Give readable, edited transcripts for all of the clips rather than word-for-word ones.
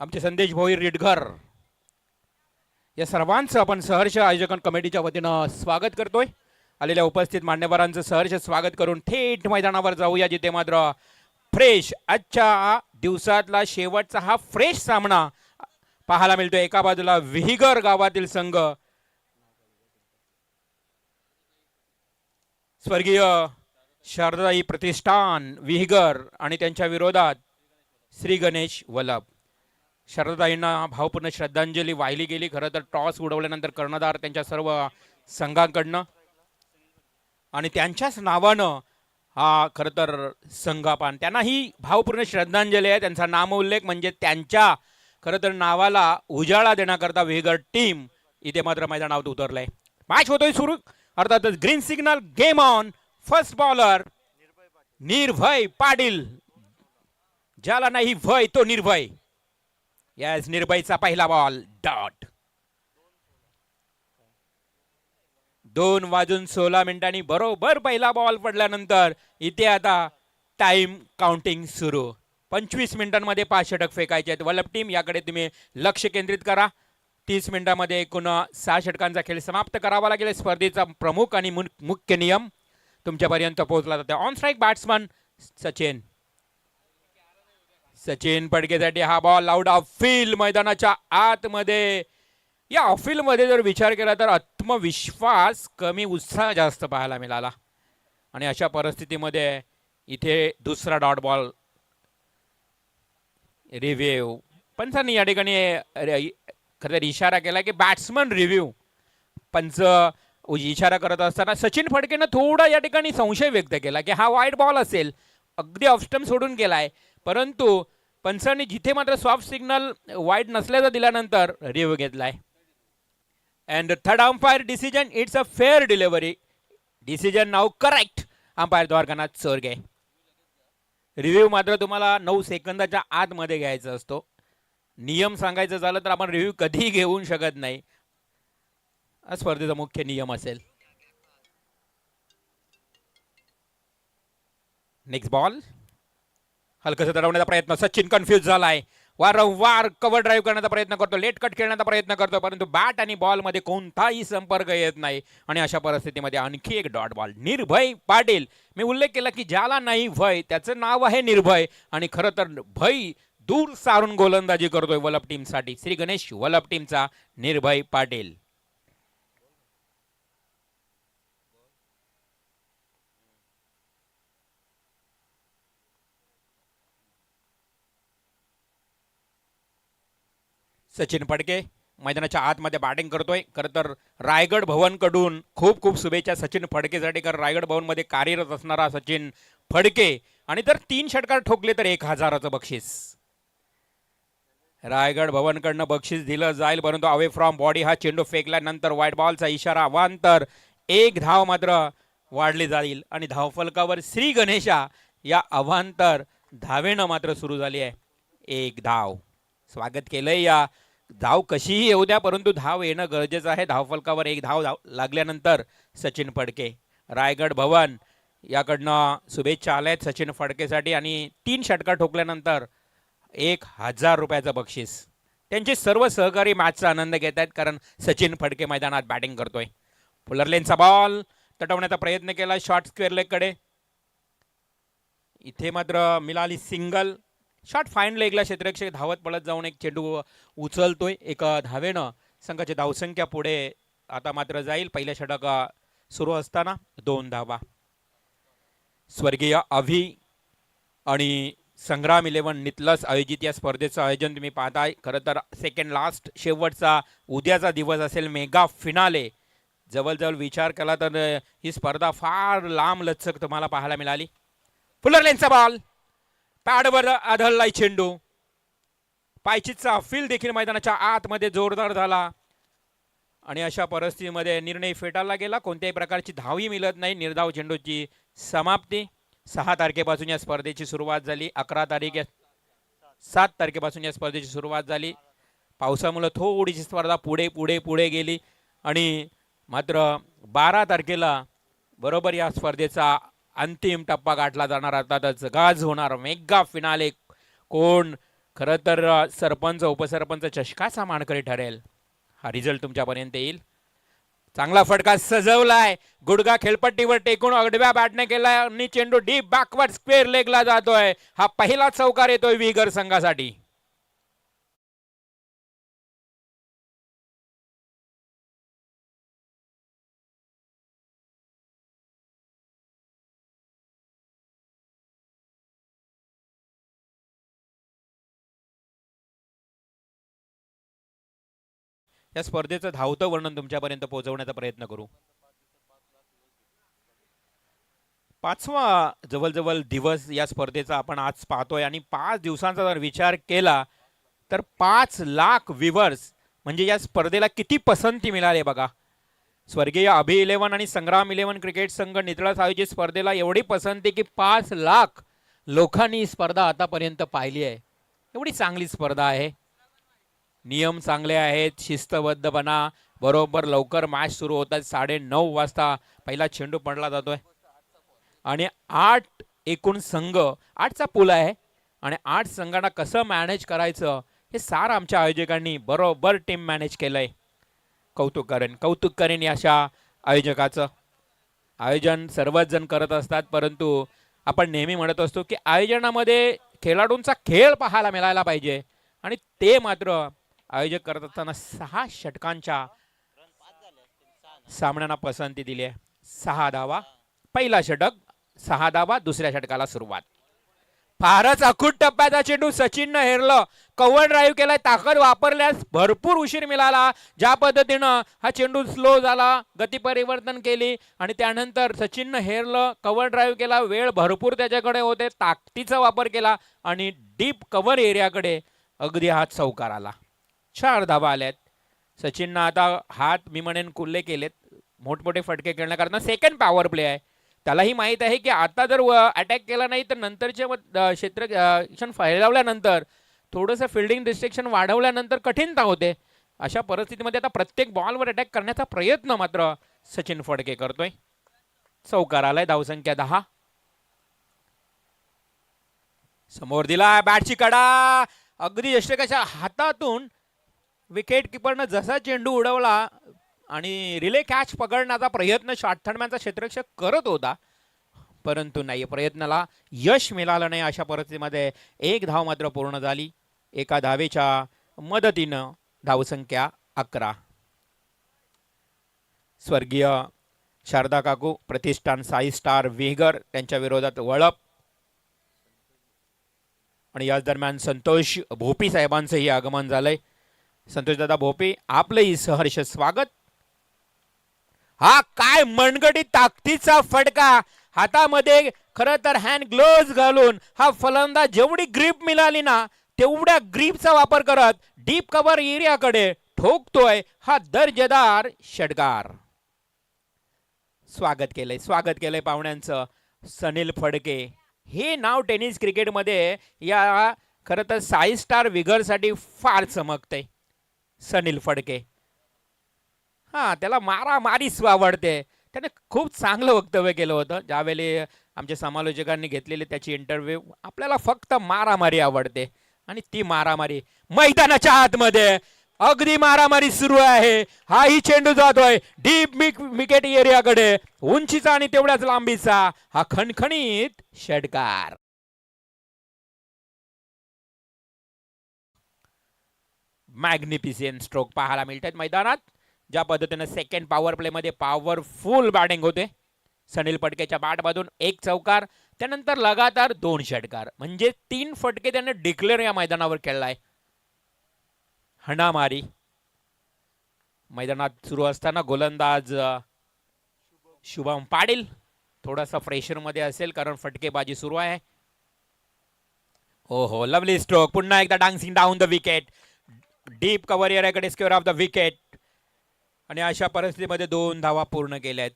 आमचे संदेश भोईर रिटघर या सर्वांचं आपण सहर्ष आयोजक कमिटीच्या वतीनं स्वागत करतोय. आलेल्या उपस्थित मान्यवरांचं सहर्ष स्वागत करून थेट मैदानावर जाऊया, जिथे मात्र फ्रेश आजच्या दिवसातला शेवटचा हा फ्रेश सामना पाहायला मिळतोय. एका बाजूला विहिगर गावातील संघ स्वर्गीय शारदाई प्रतिष्ठान विहिगर आणि त्यांच्या विरोधात श्री गणेश वल्लभ. शारदाईंना भावपूर्ण श्रद्धांजली वाहिली गेली. खरं तर टॉस उडवल्यानंतर कर्णधार त्यांच्या सर्व संघांकडनं आणि त्यांच्याच नावानं हा खरं तर संघापान त्यांनाही भावपूर्ण श्रद्धांजली आहे. त्यांचा नामोल्लेख म्हणजे त्यांच्या खरं तर नावाला उजाळा देण्याकरता विहिगर टीम इथे मात्र मैदानावर उतरलंय. मॅच होतोय सुरू. अर्थातच green signal game on. First bowler निर्भय पाटील. ज्याला नाही भय तो निर्भय. यस, निर्भयचा पहिला बॉल डॉट. 2:16 बरोबर पहिला बॉल पडल्यानंतर इथे आता टाइम काउंटिंग सुरू. 25 मिनिटांमध्ये 5 षटक फेकायचे आहेत. वल्लभ टीम याकडे तुम्ही लक्ष केंद्रित करा. 30 मिनिटांमध्ये एकूण 6 षटकांचा खेळ समाप्त करावा लागेल. स्पर्धेचा प्रमुख आणि मुख्य नियम तुमच्यापर्यंत पोहोचला जातो. ऑन स्ट्राईक बॅट्समन सचिन फडकेसाठी हा बॉल आउट ऑफ फील्ड. मैदानाच्या आतमध्ये या ऑफिल मध्ये जर विचार केला तर आत्मविश्वास कमी, उत्साह जास्त पाहायला मिळाला आणि अशा परिस्थितीमध्ये इथे दुसरा डॉट बॉल रिव्ह्यू. पंचांनी या ठिकाणी खरं इशारा केला की बॅट्समन रिव्ह्यू. पंच इशारा करत असताना सचिन फडकेनं थोडा या ठिकाणी संशय व्यक्त केला की हा वाईट बॉल असेल. अगदी ऑफस्टम्प सोडून गेलाय, परंतु पंचांनी जिथे मात्र सॉफ्ट सिग्नल वाईट नसल्याचा दिल्यानंतर रिव्ह्यू घेतलाय. And third umpire decision it's a fair delivery. Decision now correct. Umpire Dwarkanath Chorge. Review मात्र तुम्हाला 9 सेकंदाच्या आतमध्ये घ्यायचा असतो. नियम सांगायचं झालं तर आपण रिव्ह्यू कधीही घेऊ शकत नाही. हा स्पर्धेचा मुख्य नियम असेल. Next ball. हलकसं दडवण्याचा प्रयत्न. सचिन कन्फ्यूज झालाय. वारंवार कव्हर ड्राईव्ह करण्याचा प्रयत्न करतो, लेट कट खेळण्याचा प्रयत्न करतो, परंतु बॅट आणि बॉल मध्ये कोणताही संपर्क येत नाही आणि अशा परिस्थितीमध्ये आणखी एक डॉट बॉल. निर्भय पाटील. मी उल्लेख केला की ज्याला नाही भय त्याचं नाव आहे निर्भय आणि खरं तर भय दूर सारून गोलंदाजी करतोय वल्लभ टीमसाठी. श्री गणेश वल्लभ टीमचा निर्भय पाटील. सचिन फडके मैदानाच्या आतमध्ये बॅटिंग करतोय. खरं तर रायगड भवन कडून खूप खूप शुभेच्छा सचिन फडकेसाठी. कारण रायगड भवन मध्ये कार्यरत असणारा सचिन फडके आणि जर 3 षटकार ठोकले तर 1000चं बक्षीस रायगड भवन कडनं बक्षीस दिलं जाईल. परंतु अवे फ्रॉम बॉडी हा चेंडू फेकल्यानंतर व्हाईट बॉलचा इशारा. अवांतर 1 धाव मात्र वाढली जाईल आणि धावफलकावर श्री गणेशा या अवांतर धावेनं मात्र सुरू झाली आहे. 1 धाव. स्वागत केलंय या धाव कशीही येऊ द्या, परंतु धाव येणं गरजेचं आहे. धावफलकावर 1 धाव लागल्यानंतर सचिन फडके. रायगड भवन याकडनं शुभेच्छा आल्यात सचिन फडकेसाठी आणि 3 षटकार ठोकल्यानंतर 1000 रुपयाचं बक्षीस. त्यांचे सर्व सहकारी मॅचचा आनंद घेत आहेत कारण सचिन फडके मैदानात बॅटिंग करतोय. पुलर लेनचा बॉल तटवण्याचा प्रयत्न केला शॉर्ट स्क्वेअर लेगकडे. इथे मात्र मिळाली सिंगल. शॉट फाईन लेगला क्षेत्ररक्षक धावत पळत जाऊन एक चेंडू उचलतोय. 1 धावेनं संघाची धावसंख्या पुढे आता मात्र जाईल. पहिल्या षटक सुरू असताना 2 धावा. स्वर्गीय अभि आणि संग्राम 11 नितलस आयोजित या स्पर्धेचं आयोजन तुम्ही पाहताय. खरं तर सेकंड लास्ट शेवटचा उद्याचा दिवस असेल. Mega finale. जवळजवळ विचार केला तर ही स्पर्धा फार लांब लचक तुम्हाला पाहायला मिळाली. फुलर लेनचा बॉल पॅडवर आदळलाय चेंडू. पायचीचा फील्ड देखील मैदानाच्या आतमध्ये जोरदार झाला आणि अशा परिस्थितीमध्ये निर्णय फेटाळला गेला. कोणत्याही प्रकारची धावही मिळत नाही. निर्धाव चेंडूची समाप्ती. 6 तारखेपासून या स्पर्धेची सुरुवात झाली. 7 तारखेपासून या स्पर्धेची सुरुवात झाली. पावसामुळे थोडीशी स्पर्धा पुढे गेली आणि मात्र 12 तारखेला बरोबर या स्पर्धेचा अंतिम टप्पा गाठला जाणार. अर्थातच गाज होणार मेगा फिनाले. कोण खरं तर सरपंच उपसरपंच चषकाचा मानकरी ठरेल. हा रिझल्ट तुमच्यापर्यंत येईल. चांगला फटका सजवलाय, गुडगा खेळपट्टीवर टेकून आडव्या बॅटने केलाय आणि चेंडू डीप बॅकवर्ड स्क्वेअर लेगला जातोय. हा पहिला चौकार येतोय विगर संघासाठी. या स्पर्धेचं धावतं वर्णन तुमच्यापर्यंत पोहोचवण्याचा प्रयत्न करू. पाचवा जवळजवळ दिवस या स्पर्धेचा आपण आज पाहतोय आणि 5 दिवसांचा जर विचार केला तर 5 लाख व्ह्यूअर्स म्हणजे या स्पर्धेला किती पसंती मिळाली बघा. स्वर्गीय अभि 11 आणि संग्राम 11 क्रिकेट संघ नितळस आयोजित स्पर्धेला एवढी पसंती की 5 लाख लोकांनी ही स्पर्धा आतापर्यंत पाहिली आहे. एवढी चांगली स्पर्धा आहे. नियम चांगले आहेत, शिस्तबद्धपणा, बरोबर लवकर मॅच सुरू होतात. 9:30 वाजता पहिला चेंडू पडला जातोय आणि 8 एकूण संघ, 8चा पूल आहे आणि 8 संघांना कसं मॅनेज करायचं हे सारं आमच्या आयोजकांनी बरोबर टीम मॅनेज केलंय. कौतुक करेन अशा आयोजकाचं. आयोजन सर्वच जण करत असतात, परंतु आपण नेहमी म्हणत असतो की आयोजनामध्ये खेळाडूंचा खेळ पाहायला मिळायला पाहिजे आणि ते मात्र आयोजक करत असताना 6 षटकांच्या सामन्यांना पसंती दिली आहे. 6 धावा पहिला षटक, 6 धावा दुसऱ्या षटकाला सुरुवात. फारच अखूट टप्प्याचा चेंडू सचिननं हेरलं, कव्हर ड्राईव्ह केलाय, ताकद वापरल्यास भरपूर उशीर मिळाला. ज्या पद्धतीनं हा चेंडू स्लो झाला, गती परिवर्तन केली आणि त्यानंतर सचिननं हेरलं, कव्हर ड्राईव्ह केला, वेळ भरपूर त्याच्याकडे होते, ताकदीचा वापर केला आणि डीप कव्हर एरियाकडे अगदी हा चौकार आला. 4 धावा आल्यात. सचिननं आता हात मी म्हणेन कुल्ले केलेत मोठमोठे फटके खेळण्याकरता. सेकंड पॉवर प्ले आहे. त्यालाही माहीत आहे की आता जर अटॅक केला नाही तर नंतरचे क्षेत्ररक्षण फैलावल्यानंतर थोडंसं फिल्डिंग रिस्ट्रिक्शन वाढवल्यानंतर कठीणता होते. अशा परिस्थितीमध्ये आता प्रत्येक बॉलवर अटॅक करण्याचा प्रयत्न मात्र सचिन फडके करतोय. चौकार आलाय. धावसंख्या 10. समोर दिला बॅटची कडा, अगदी यष्टिकाच्या हातातून विकेट किपरनं जसा चेंडू उडवला आणि रिले कॅच पकडण्याचा प्रयत्न शॉर्ट थर्डमॅनचा क्षेत्ररक्षक करत होता, परंतु नाही, प्रयत्नाला यश मिळालं नाही. अशा परिस्थितीमध्ये 1 धाव मात्र पूर्ण झाली. एका धावेच्या मदतीनं धावसंख्या 11. स्वर्गीय शारदा काकू, प्रतिष्ठान साई स्टार विगर त्यांच्या विरोधात वळप आणि याच दरम्यान संतोष भोपी साहेबांचंही आगमन झालंय. संतोषदादा भोपी, आपलंही सहर्ष स्वागत. हा काय मनगटी ताकदीचा फटका, हातामध्ये खरं तर हँड ग्लोव्ज घालून हा फलंदाज जेवढी ग्रीप मिळाली ना तेवढ्या ग्रीपचा वापर करत डीप कव्हर एरियाकडे ठोकतोय हा दर्जेदार षटकार. स्वागत केलंय पाहुण्यांचं सनील फडके. हे नाव टेनिस क्रिकेटमध्ये या खरं तर साई स्टार विगरसाठी फार चमकते. सनील फडके, हा त्याला मारामारीच आवडते. त्याने खूप चांगलं वक्तव्य केलं होतं ज्यावेळी आमच्या समालोचकांनी घेतलेली त्याची इंटरव्ह्यू. आपल्याला फक्त मारामारी आवडते आणि ती मारामारी मैदानाच्या आतमध्ये अगदी मारामारी सुरू आहे. हाही चेंडू जातोय डीप विकेट एरियाकडे, उंचीचा आणि तेवढ्याच लांबीचा हा खणखणीत षटकार. मॅग्निफिसियंट स्ट्रोक पाहायला मिळतात मैदानात. ज्या पद्धतीने सेकंड पॉवर प्ले मध्ये पॉवरफुल बॅटिंग होते. सनील फडकेच्या बॅटमधून 1 चौकार, त्यानंतर लगातार 2 षटकार, म्हणजे 3 फटके त्याने डिक्लेअर या मैदानावर खेळलाय. हणामारी मैदानात सुरू असताना गोलंदाज शुभम पाटील थोडासा प्रेशर मध्ये असेल कारण फटकेबाजी सुरू आहे. हो, लवली स्ट्रोक. पुन्हा एकदा dancing down the wicket, deep cover एरियाकडे स्क्वेअर ऑफ द विकेट आणि अशा परिस्थितीमध्ये 2 धावा पूर्ण केल्यात.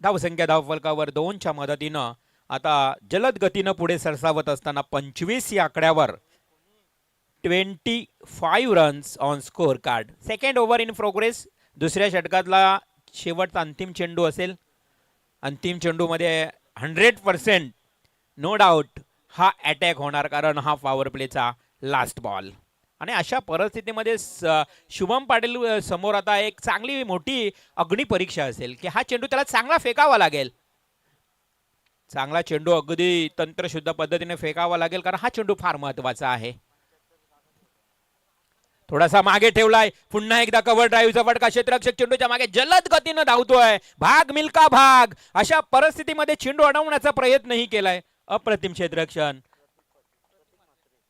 धावसंख्या धावफलकावर 2च्या मदतीनं आता जलद गतीनं पुढे सरसावत असताना 25 या आकड्यावर 25 runs on score card. Second over in progress. दुसऱ्या षटकातला शेवटचा अंतिम चेंडू असेल. अंतिम चेंडूमध्ये 100% नो डाऊट हा अटॅक होणार कारण हा पॉवर प्लेचा लास्ट बॉल. आणि अशा परिस्थितीमध्ये शुभम पाटील समोर आता एक चांगली मोठी अग्नी परीक्षा असेल की हा चेंडू त्याला चांगला फेकावा लागेल. चांगला चेंडू अगदी तंत्रशुद्ध पद्धतीने फेकावा लागेल कारण हा चेंडू फार महत्वाचा आहे. थोडासा मागे ठेवलाय, पुन्हा एकदा कव्हर ड्राईव्हचा फटका, क्षेत्ररक्षक चेंडूच्या मागे जलद गतीनं धावतोय, भाग मिल्का भाग. अशा परिस्थितीमध्ये चेंडू अडवण्याचा प्रयत्नही केलाय. अप्रतिम क्षेत्ररक्षण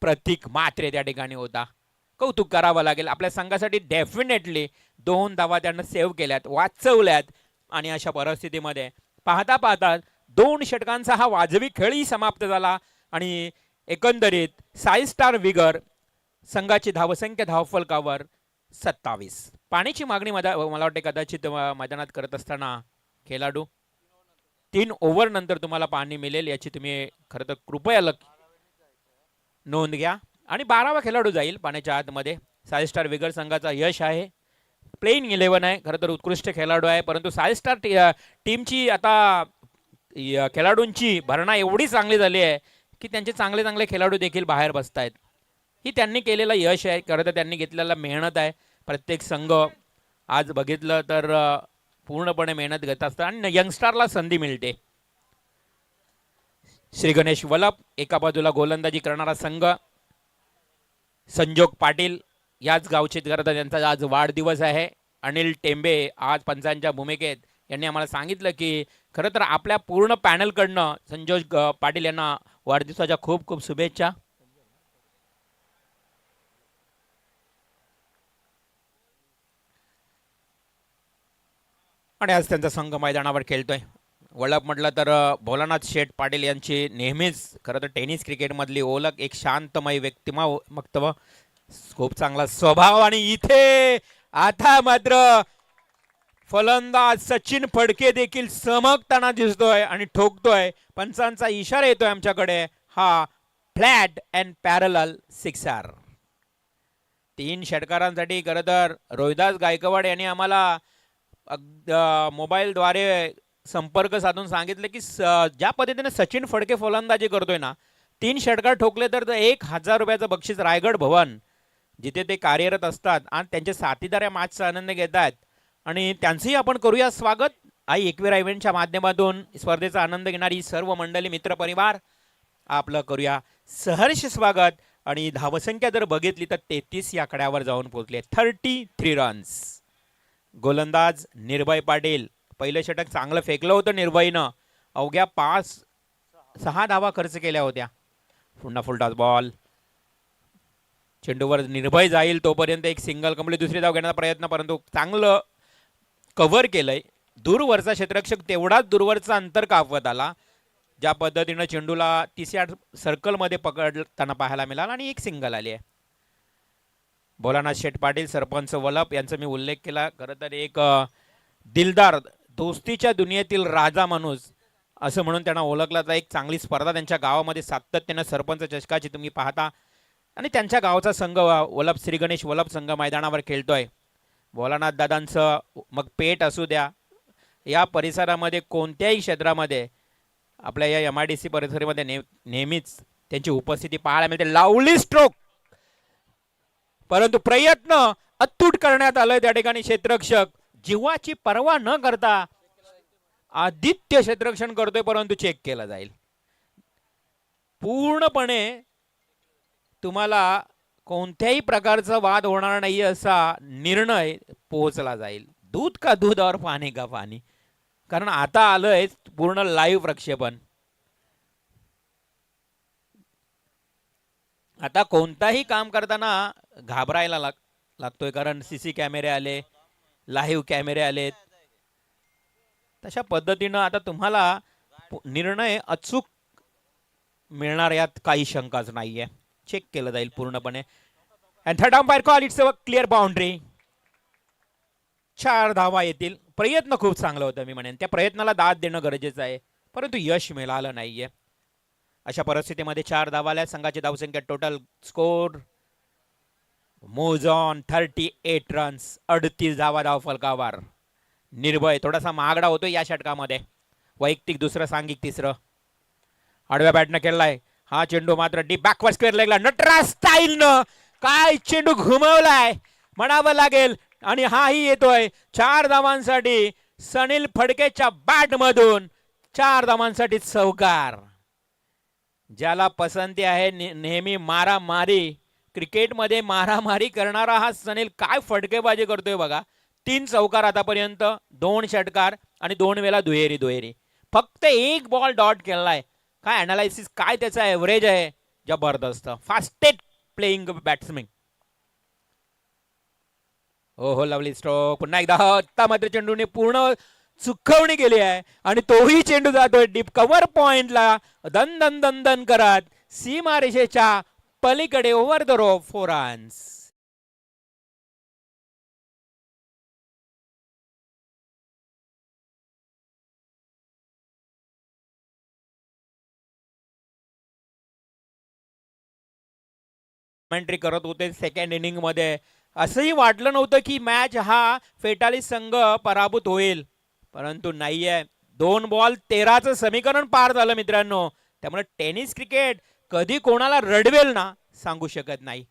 प्रतीक मात्रे त्या ठिकाणी होता. कौतुक करावं लागेल आपल्या संघासाठी. डेफिनेटली 2 धावा त्यानं सेव्ह केल्यात, वाचवल्यात. आणि अशा परिस्थितीमध्ये पाहता पाहता 2 षटकांचा हा वाजवी खेळही समाप्त झाला. आणि एकंदरीत साई स्टार विगर संघाची धावसंख्या धावफलकावर 27. पाण्याची मागणी मला वाटते कदाचित मैदानात करत असताना खेळाडू 3 ओव्हर नंतर तुम्हाला पाणी मिळेल याची तुम्ही खरं तर कृपया नोंद घ्या. आणि 12वा खेळाडू जाईल पाण्याच्या आतमध्ये. साई स्टार विगर संघाचा यश आहे. प्लेइंग 11 आहे, खरं तर उत्कृष्ट खेळाडू आहे, परंतु साई स्टार टीमची आता खेळाडूंची भरणा एवढी चांगली झाली आहे की त्यांचे चांगले चांगले खेळाडू देखील बाहेर बसतायत. ही त्यांनी केलेलं यश आहे, खरं तर त्यांनी घेतलेला मेहनत आहे. प्रत्येक संघ आज बघितलं तर पूर्णपणे मेहनत घेत असतात आणि यंगस्टारला संधी मिळते. श्री गणेश वलप एका बाजूला गोलंदाजी करणारा संघ. संजोग पाटील याच गावचे करता, त्यांचा आज वाढदिवस आहे. अनिल टेंबे आज पंचांच्या भूमिकेत यांनी आम्हाला सांगितलं की खरं तर आपल्या पूर्ण पॅनलकडनं संजोग पाटील यांना वाढदिवसाच्या खूप खूप शुभेच्छा. आणि आज त्यांचा संघ मैदानावर खेळतोय. वळप म्हटलं तर भोलानाथ शेठ पाटील यांची नेहमीच खरं तर टेनिस क्रिकेटमधली ओळख, एक शांतमय व्यक्तिमत्व, खूप चांगला स्वभाव. आणि इथे आता मात्र फलंदाज सचिन फडके देखील चमकताना दिसतोय आणि ठोकतोय. पंचांचा इशारा येतोय आमच्याकडे, हा फ्लॅट अँड पॅरलल सिक्सर. 3 षटकारांसाठी खरं तर रोहिदास गायकवाड यांनी आम्हाला मोबाईलद्वारे संपर्क साधून सांगितलं की ज्या पद्धतीने सचिन फडके फलंदाजी करतोय ना, 3 षटकार ठोकले तर 1000 रुपयाचं बक्षीस रायगड भवन जिथे ते कार्यरत असतात आणि त्यांचे साथीदार या मॅचचा आनंद घेत आहेत. आणि त्यांचंही आपण करूया स्वागत. आई एकविरा इव्हेंटच्या माध्यमातून स्पर्धेचा आनंद घेणारी सर्व मंडळी मित्रपरिवार आपलं करूया सहर्ष स्वागत. आणि धावसंख्या जर बघितली तर 33 या आकड्यावर जाऊन पोहोचले. 33 रन्स. गोलंदाज निर्भय पाटील पहिलं षटक चांगलं फेकलं होतं निर्भयनं, अवघ्या 5-6 धावा खर्च केल्या होत्या. पुन्हा फुलटॉस बॉल, चेंडूवर निर्भय जाईल तोपर्यंत एक सिंगल कंप्लीट, दुसरी धाव घेण्याचा प्रयत्न, परंतु चांगलं कव्हर केलंय. दूरवरचा क्षेत्ररक्षक तेवढाच दूरवरचा अंतर कापवत आला. ज्या पद्धतीनं चेंडूला 30 यार्ड सर्कलमध्ये पकडताना पाहायला मिळाला आणि एक सिंगल आली आहे. भोलानाथ शेठ पाटील, सरपंच वलप यांचा मी उल्लेख केला. खरं तर एक दिलदार, दोस्तीच्या दुनियेतील राजा माणूस असं म्हणून त्यांना ओळखला जातं. एक चांगली स्पर्धा त्यांच्या गावामध्ये सातत्यानं सरपंच चषकाची तुम्ही पाहता. आणि त्यांच्या गावचा संघ वलप, श्री गणेश वलप संघ मैदानावर खेळतोय. भोलानाथ दादांचं मग पेठ असू द्या, या परिसरामध्ये कोणत्याही क्षेत्रामध्ये आपल्या या MIDC परिसरामध्ये नेहमीच त्यांची उपस्थिती पाहायला मिळते. लावली स्ट्रोक, परंतु प्रयत्न अतूट करण्यात आलं त्या ठिकाणी. क्षेत्ररक्षक जीवाची पर्वा न करता आदित्य क्षेत्ररक्षण करतोय, परंतु चेक केला जाईल. पूर्णपणे तुम्हाला कोणत्याही प्रकारचा वाद होणार नाही असा निर्णय पोहोचला जाईल. दूध का दूध और पाणी का पाणी, कारण आता आलंय पूर्ण लाईव्ह प्रक्षेपण. आता कोणताही काम करताना घाबरायला लागतोय, कारण CC कॅमेरे आले, लाईव्ह कॅमेरे आलेत. तशा पद्धतीनं आता तुम्हाला निर्णय अचूक मिळणार यात काही शंकाच नाहीये. चेक केलं जाईल पूर्णपणे. And third umpire call, it's a clear boundary. 4 धावा येतील. प्रयत्न खूप चांगला होता, मी म्हणेन त्या प्रयत्नाला दाद देणं गरजेचं आहे, परंतु यश मिळालं नाहीये. अशा परिस्थितीमध्ये 4 धावा आल्या. संघाची धावसंख्या टोटल स्कोर मोज ऑन 38 रन्स. 38 धावा धावफलकावर. निर्भय थोडासा महागडा होतो या षटकामध्ये. वैयक्तिक दुसरं, सांघिक तिसरं. आडव्या बॅटनं खेळलाय. हा चेंडू मात्र डीप बॅकवर्ड स्क्वेअर लेगला नटराज स्टाईलनं काय चेंडू घुमवलाय म्हणावं लागेल. आणि हाही येतोय 4 धावांसाठी सनील फडकेच्या बॅट मधून. 4 धावांसाठी चौकार. ज्याला पसंती आहे नेहमी मारामारी, क्रिकेटमध्ये मारामारी करणारा हा सनील काय फटकेबाजी करतोय बघा. 3 चौकार आतापर्यंत, 2 षटकार आणि 2 वेळा दुहेरी. फक्त 1 बॉल डॉट केलाय. काय अनालायसिस, काय त्याचा एव्हरेज आहे, जबरदस्त. Fastest playing batsman. हो लवली स्ट्रोक. पुन्हा एकदा आता मात्र चेंडूने पूर्ण चुकवणी केली आहे आणि तोही चेंडू जातोय डीप कव्हर पॉइंटला दन दन दन दन करत सीमा रेषेच्या पलीकडे over the rope 4 runs. Commentary करत होते सेकंड इनिंग मध्ये. असंही वाटलं नव्हतं की मॅच हा फेटाली संघ पराभूत होईल, परंतु नाहीये. 2 बॉल 13चं समीकरण पार झालं मित्रांनो. त्यामुळे टेनिस क्रिकेट कधी कोणाला रडवेल ना सांगू शकत नाही.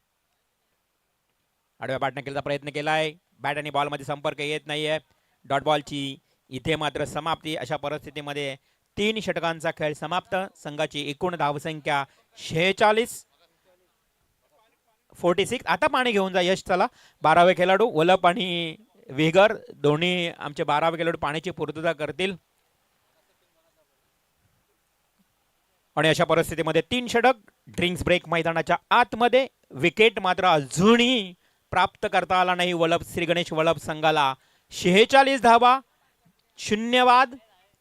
आडव्या बॅटने केल्याचा प्रयत्न केलाय. बॅट आणि बॉल मध्ये संपर्क येत नाहीये. डॉट बॉलची इथे मात्र समाप्ती. अशा परिस्थितीमध्ये 3 षटकांचा खेळ समाप्त. संघाची एकूण धावसंख्या 46. आता पाणी घेऊन जा यश. चला 12वे खेळाडू वलप आणि विगर दोन्ही आमचे 12वे खेळाडू पाण्याची पूर्तता करतील. आणि अशा परिस्थितीमध्ये 3 षटक. ड्रिंक्स ब्रेक मैदानाच्या आतमध्ये. विकेट मात्र अजूनही प्राप्त करता आला नाही वलप श्री गणेश वलप संघाला. 46 धावा, 0 बाद.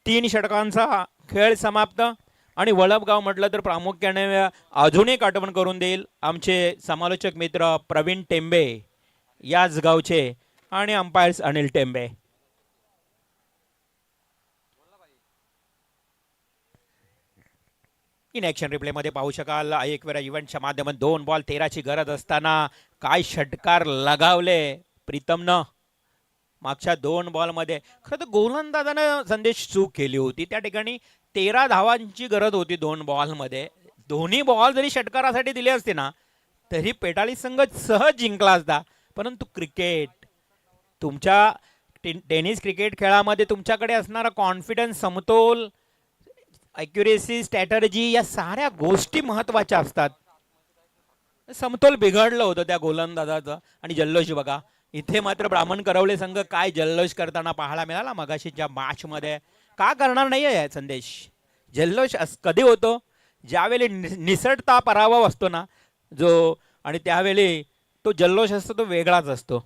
3 षटकांचा खेळ समाप्त. आणि वलपगाव म्हटलं तर प्रामुख्याने अजून एक आठवण करून देईल आमचे समालोचक मित्र प्रवीण टेंबे याच गावचे आणि umpires Anil Tembe. In action replay मध्ये पाहू शकाल. एक वेळा इव्हेंटच्या माध्यमातून 2 बॉल 13ची गरज असताना काय षटकार लगावले प्रीतमनं मागच्या 2 बॉलमध्ये. खरं तर गोलंदाजानं संदेश चूक केली होती. त्या ठिकाणी 13 धावांची गरज होती 2 बॉलमध्ये. दोन्ही बॉल जरी षटकारासाठी दिले असते ना तरी पेटाळी संघ सहज जिंकला असता. परंतु क्रिकेट तुमच्या टेनिस क्रिकेट खेळामध्ये तुमच्याकडे असणारा कॉन्फिडन्स, समतोल, ॲक्युरेसी, स्ट्रॅटर्जी या साऱ्या गोष्टी महत्त्वाच्या असतात. समतोल बिघडलं होतं त्या गोलंदाजाचं. आणि जल्लोष बघा इथे मात्र ब्राह्मण करवले संघ काय जल्लोष करताना पाहायला मिळाला मगाशीच्या मॅचमध्ये. का करणार नाही आहे संदेश. जल्लोष कधी होतो ज्यावेळी निसटता पराभव असतो ना जो, आणि त्यावेळी तो जल्लोष असतो तो वेगळाच असतो.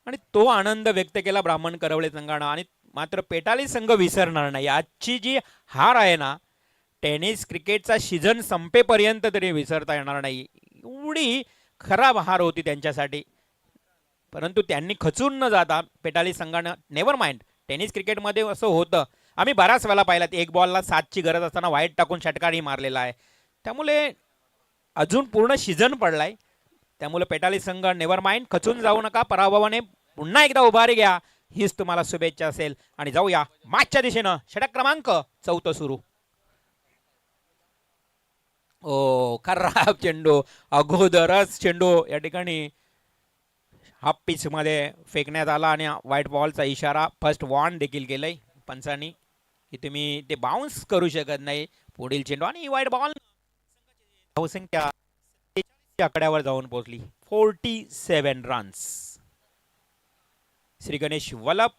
आणि तो आनंद व्यक्त केला ब्राह्मण करवले संघानं. आणि मात्र पेटाली संघ विसरणार नाही. आजची जी हार आहे ना टेनिस क्रिकेटचा सीझन संपेपर्यंत तरी विसरता येणार नाही. एवढी खराब हार होती त्यांच्यासाठी. परंतु त्यांनी खचून न जाता पेटाली संघानं नेव्हर माइंड. टेनिस क्रिकेटमध्ये असं होतं, आम्ही बऱ्याच वेळा पाहिलात 1 बॉलला 7ची गरज असताना वाईट टाकून षटकारही मारलेला आहे. त्यामुळे अजून पूर्ण सीझन पडलाय. त्यामुळे पेटाली संघ नेव्हर माइंड, खचून जाऊ नका. पराभवाने पुन्हा एकदा उभारी घ्या हीच तुम्हाला शुभेच्छा असेल. आणि जाऊया मॅचच्या दिशेनं. षटक क्रमांक 4 सुरू. ओ खराब चेंडू, अगोदरच चेंडू या ठिकाणी हाफ पिच मध्ये फेकण्यात आला आणि व्हाईट बॉलचा इशारा, फर्स्ट वॉर्न देखील केलंय पंचांनी की तुम्ही ते बाउन्स करू शकत नाही पुढील चेंडू. आणि व्हाईट बॉल धावसंख्या आकड्यावर जाऊन पोहोचली 47 रन्स. श्री गणेश वलप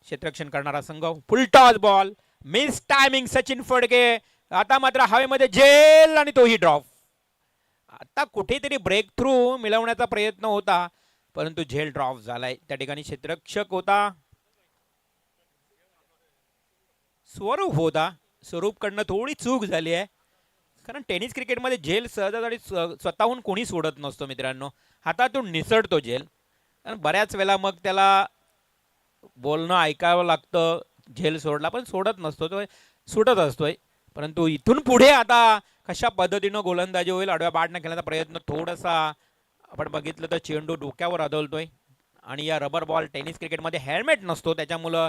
क्षेत्ररक्षण करणारा संघ. Full toss ball, miss timing Sachin Phadke. आता मात्र हवेमध्ये झेल आणि तोही ड्रॉप. आता कुठेतरी ब्रेक थ्रू मिळवण्याचा प्रयत्न होता परंतु झेल ड्रॉप झालाय. त्या ठिकाणी क्षेत्ररक्षक होता स्वरूप होता. स्वरूपकडनं थोडी चूक झाली आहे. कारण टेनिस क्रिकेटमध्ये झेल सहजासहजी स्वतःहून कोणी सोडत नसतो मित्रांनो. हातातून निसटतो झेल. कारण बऱ्याच वेळा मग त्याला बोलणं ऐकावं लागतं. झेल सोडला पण सोडत नसतो तो, सुटत असतोय. परंतु इथून पुढे आता कशा पद्धतीनं गोलंदाजी होईल. आडव्या बॅटने खेळण्याचा प्रयत्न थोडासा आपण बघितलं तर चेंडू डोक्यावर आदळतोय. आणि या रबर बॉल टेनिस क्रिकेटमध्ये हेल्मेट नसतो त्याच्यामुळं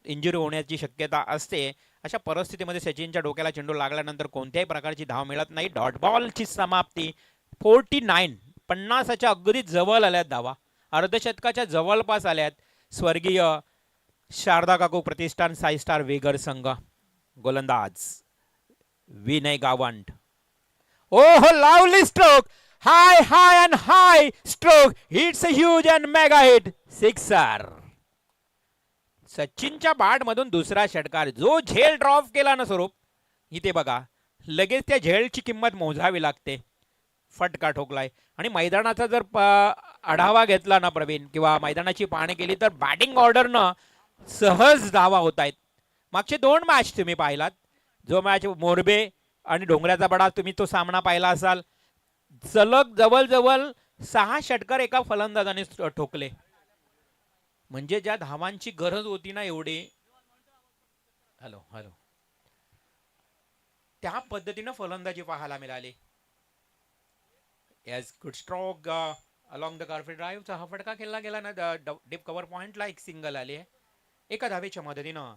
इंजुरी होण्याची शक्यता असते. अशा परिस्थितीमध्ये सचिनच्या डोक्याला चेंडू लागल्यानंतर कोणत्याही प्रकारची धाव मिळत नाही. डॉट बॉलची समाप्ती. 49 50च्या अगदी जवळ आल्यात धावा, अर्धशतकाच्या जवळपास आल्यात. स्वर्गीय शारदा काकू प्रतिष्ठान साई स्टार वेगर संघ. गोलंदाज विनय गावंड. ओह, लावली stroke. High and high stroke. Hits a huge and mega hit. Sixer. सचिनच्या बॅट मधून दुसरा षटकार. जो झेल ड्रॉप केला ना स्वरूप, इथे बघा लगेच त्या झेलची किंमत मोजावी लागते. फटका ठोकलाय. आणि मैदानाचा जर आढावा घेतला ना प्रवीण, किंवा मैदानाची पाहणी केली तर बॅटिंग ऑर्डरनं सहज धावा होत आहेत. मागचे 2 मॅच तुम्ही पाहिलात. जो मॅच मोरबे आणि डोंगऱ्याचा बडा, तुम्ही तो सामना पाहिला असाल. सलग जवळजवळ 6 षटकार एका फलंदाजाने ठोकले. म्हणजे ज्या धावांची गरज होती ना एवढी, हॅलो त्या पद्धतीनं फलंदाजी पाहायला मिळाली. याज good stroke along the carpet ड्राईव्हचा हा फटका खेळला गेला ना डीप कव्हर पॉइंटला. एक सिंगल आली आहे. एका धावेच्या मदतीनं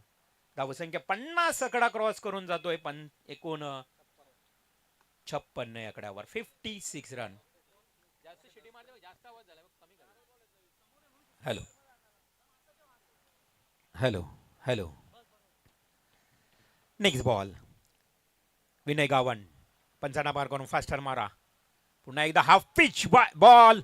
धावसंख्या 50 आकडा क्रॉस करून जातोय. पण एकूण 56 आकड्यावर 56 run. Hello. Next ball. Vinay Gawand पंचांना पार करून फास्टर मारा. पुन्हा एकदा हाफ पिच बॉल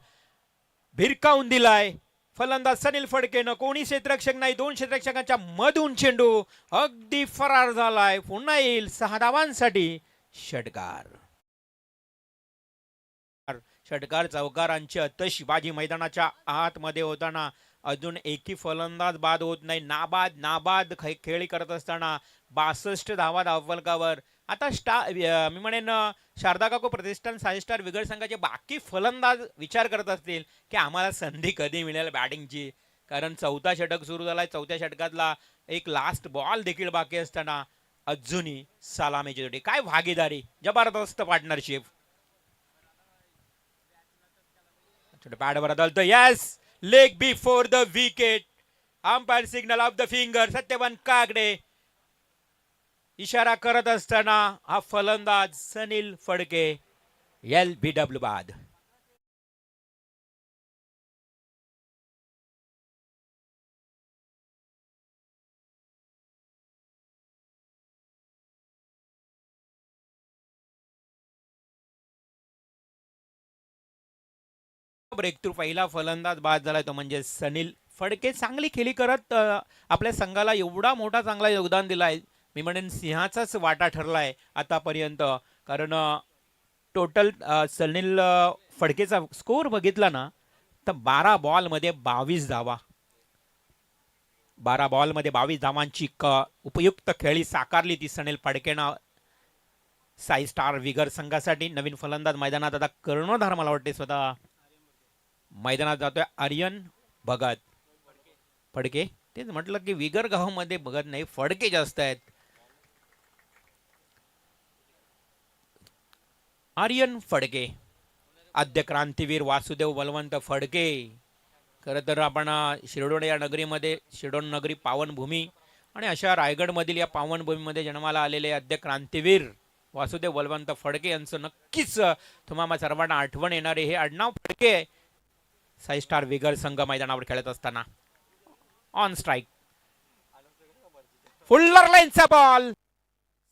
भिरकावून दिलाय. फलंदाज सनील फडकेनं. कोणी क्षेत्ररक्षक नाही. 2 क्षेत्ररक्षकांच्या मधून चेंडू अगदी फरार झालाय. पुन्हा येईल 6 धावांसाठी षटकार. षटकार चौकारांची आतषबाजी मैदानाच्या आतमध्ये होताना अजून एकही फलंदाज बाद होत नाही. नाबाद खेळी करत असताना 62 धावा धावफलकावर. आता मी म्हणेन शारदा काकू प्रतिष्ठान साई स्टार विगर संघाचे बाकी फलंदाज विचार करत असतील की आम्हाला संधी कधी मिळेल बॅटिंगची. कारण 4था षटक सुरू झालाय. 4थ्या षटकातला एक लास्ट बॉल देखील बाकी असताना अजूनही सलामीची जोडी. काय भागीदारी, जबरदस्त पार्टनरशिप. पॅड बदलतो. Yes, leg before the wicket. Umpire signal of the finger. Satyavan Kakade इशारा करत असताना हा फलंदाज सनील फडके LBW बाद. ब्रेक थ्रू पहिला फलंदाज बाद झालाय तो म्हणजे सनील फडके. चांगली खेळी करत आपल्या संघाला एवढा मोठा चांगला योगदान दिलाय. मी म्हणेन सिंहाचाच वाटा ठरलाय आतापर्यंत. कारण टोटल सनील फडकेचा स्कोर बघितला ना तर 12 बॉलमध्ये 22 धावा. 12 बॉलमध्ये 22 धावांची उपयुक्त खेळी साकारली ती सनील फडकेनं साई स्टार विगर संघासाठी. नवीन फलंदाज मैदानात आता कर्णधार मला वाटते स्वतः मैदानात जातोय आर्यन भगत. फडके तेच म्हटलं की विगर गावामध्ये बघत नाही, फडके जास्त आहेत. आर्यन फडके. आद्य क्रांतीवीर वासुदेव बलवंत फडके. खरं तर आपण शिरडोण या नगरीमध्ये, शिरडोण नगरी पावनभूमी आणि अशा रायगडमधील या पावनभूमीमध्ये जन्माला आलेले आद्य क्रांतीवीर वासुदेव बलवंत फडके यांचं नक्कीच तुम्हाला सर्वांना आठवण येणारे हे आडनाव फडके. साई स्टार विगर संघ मैदानावर खेळत असताना ऑन स्ट्राइक. फुल्लर लाईनचा बॉल.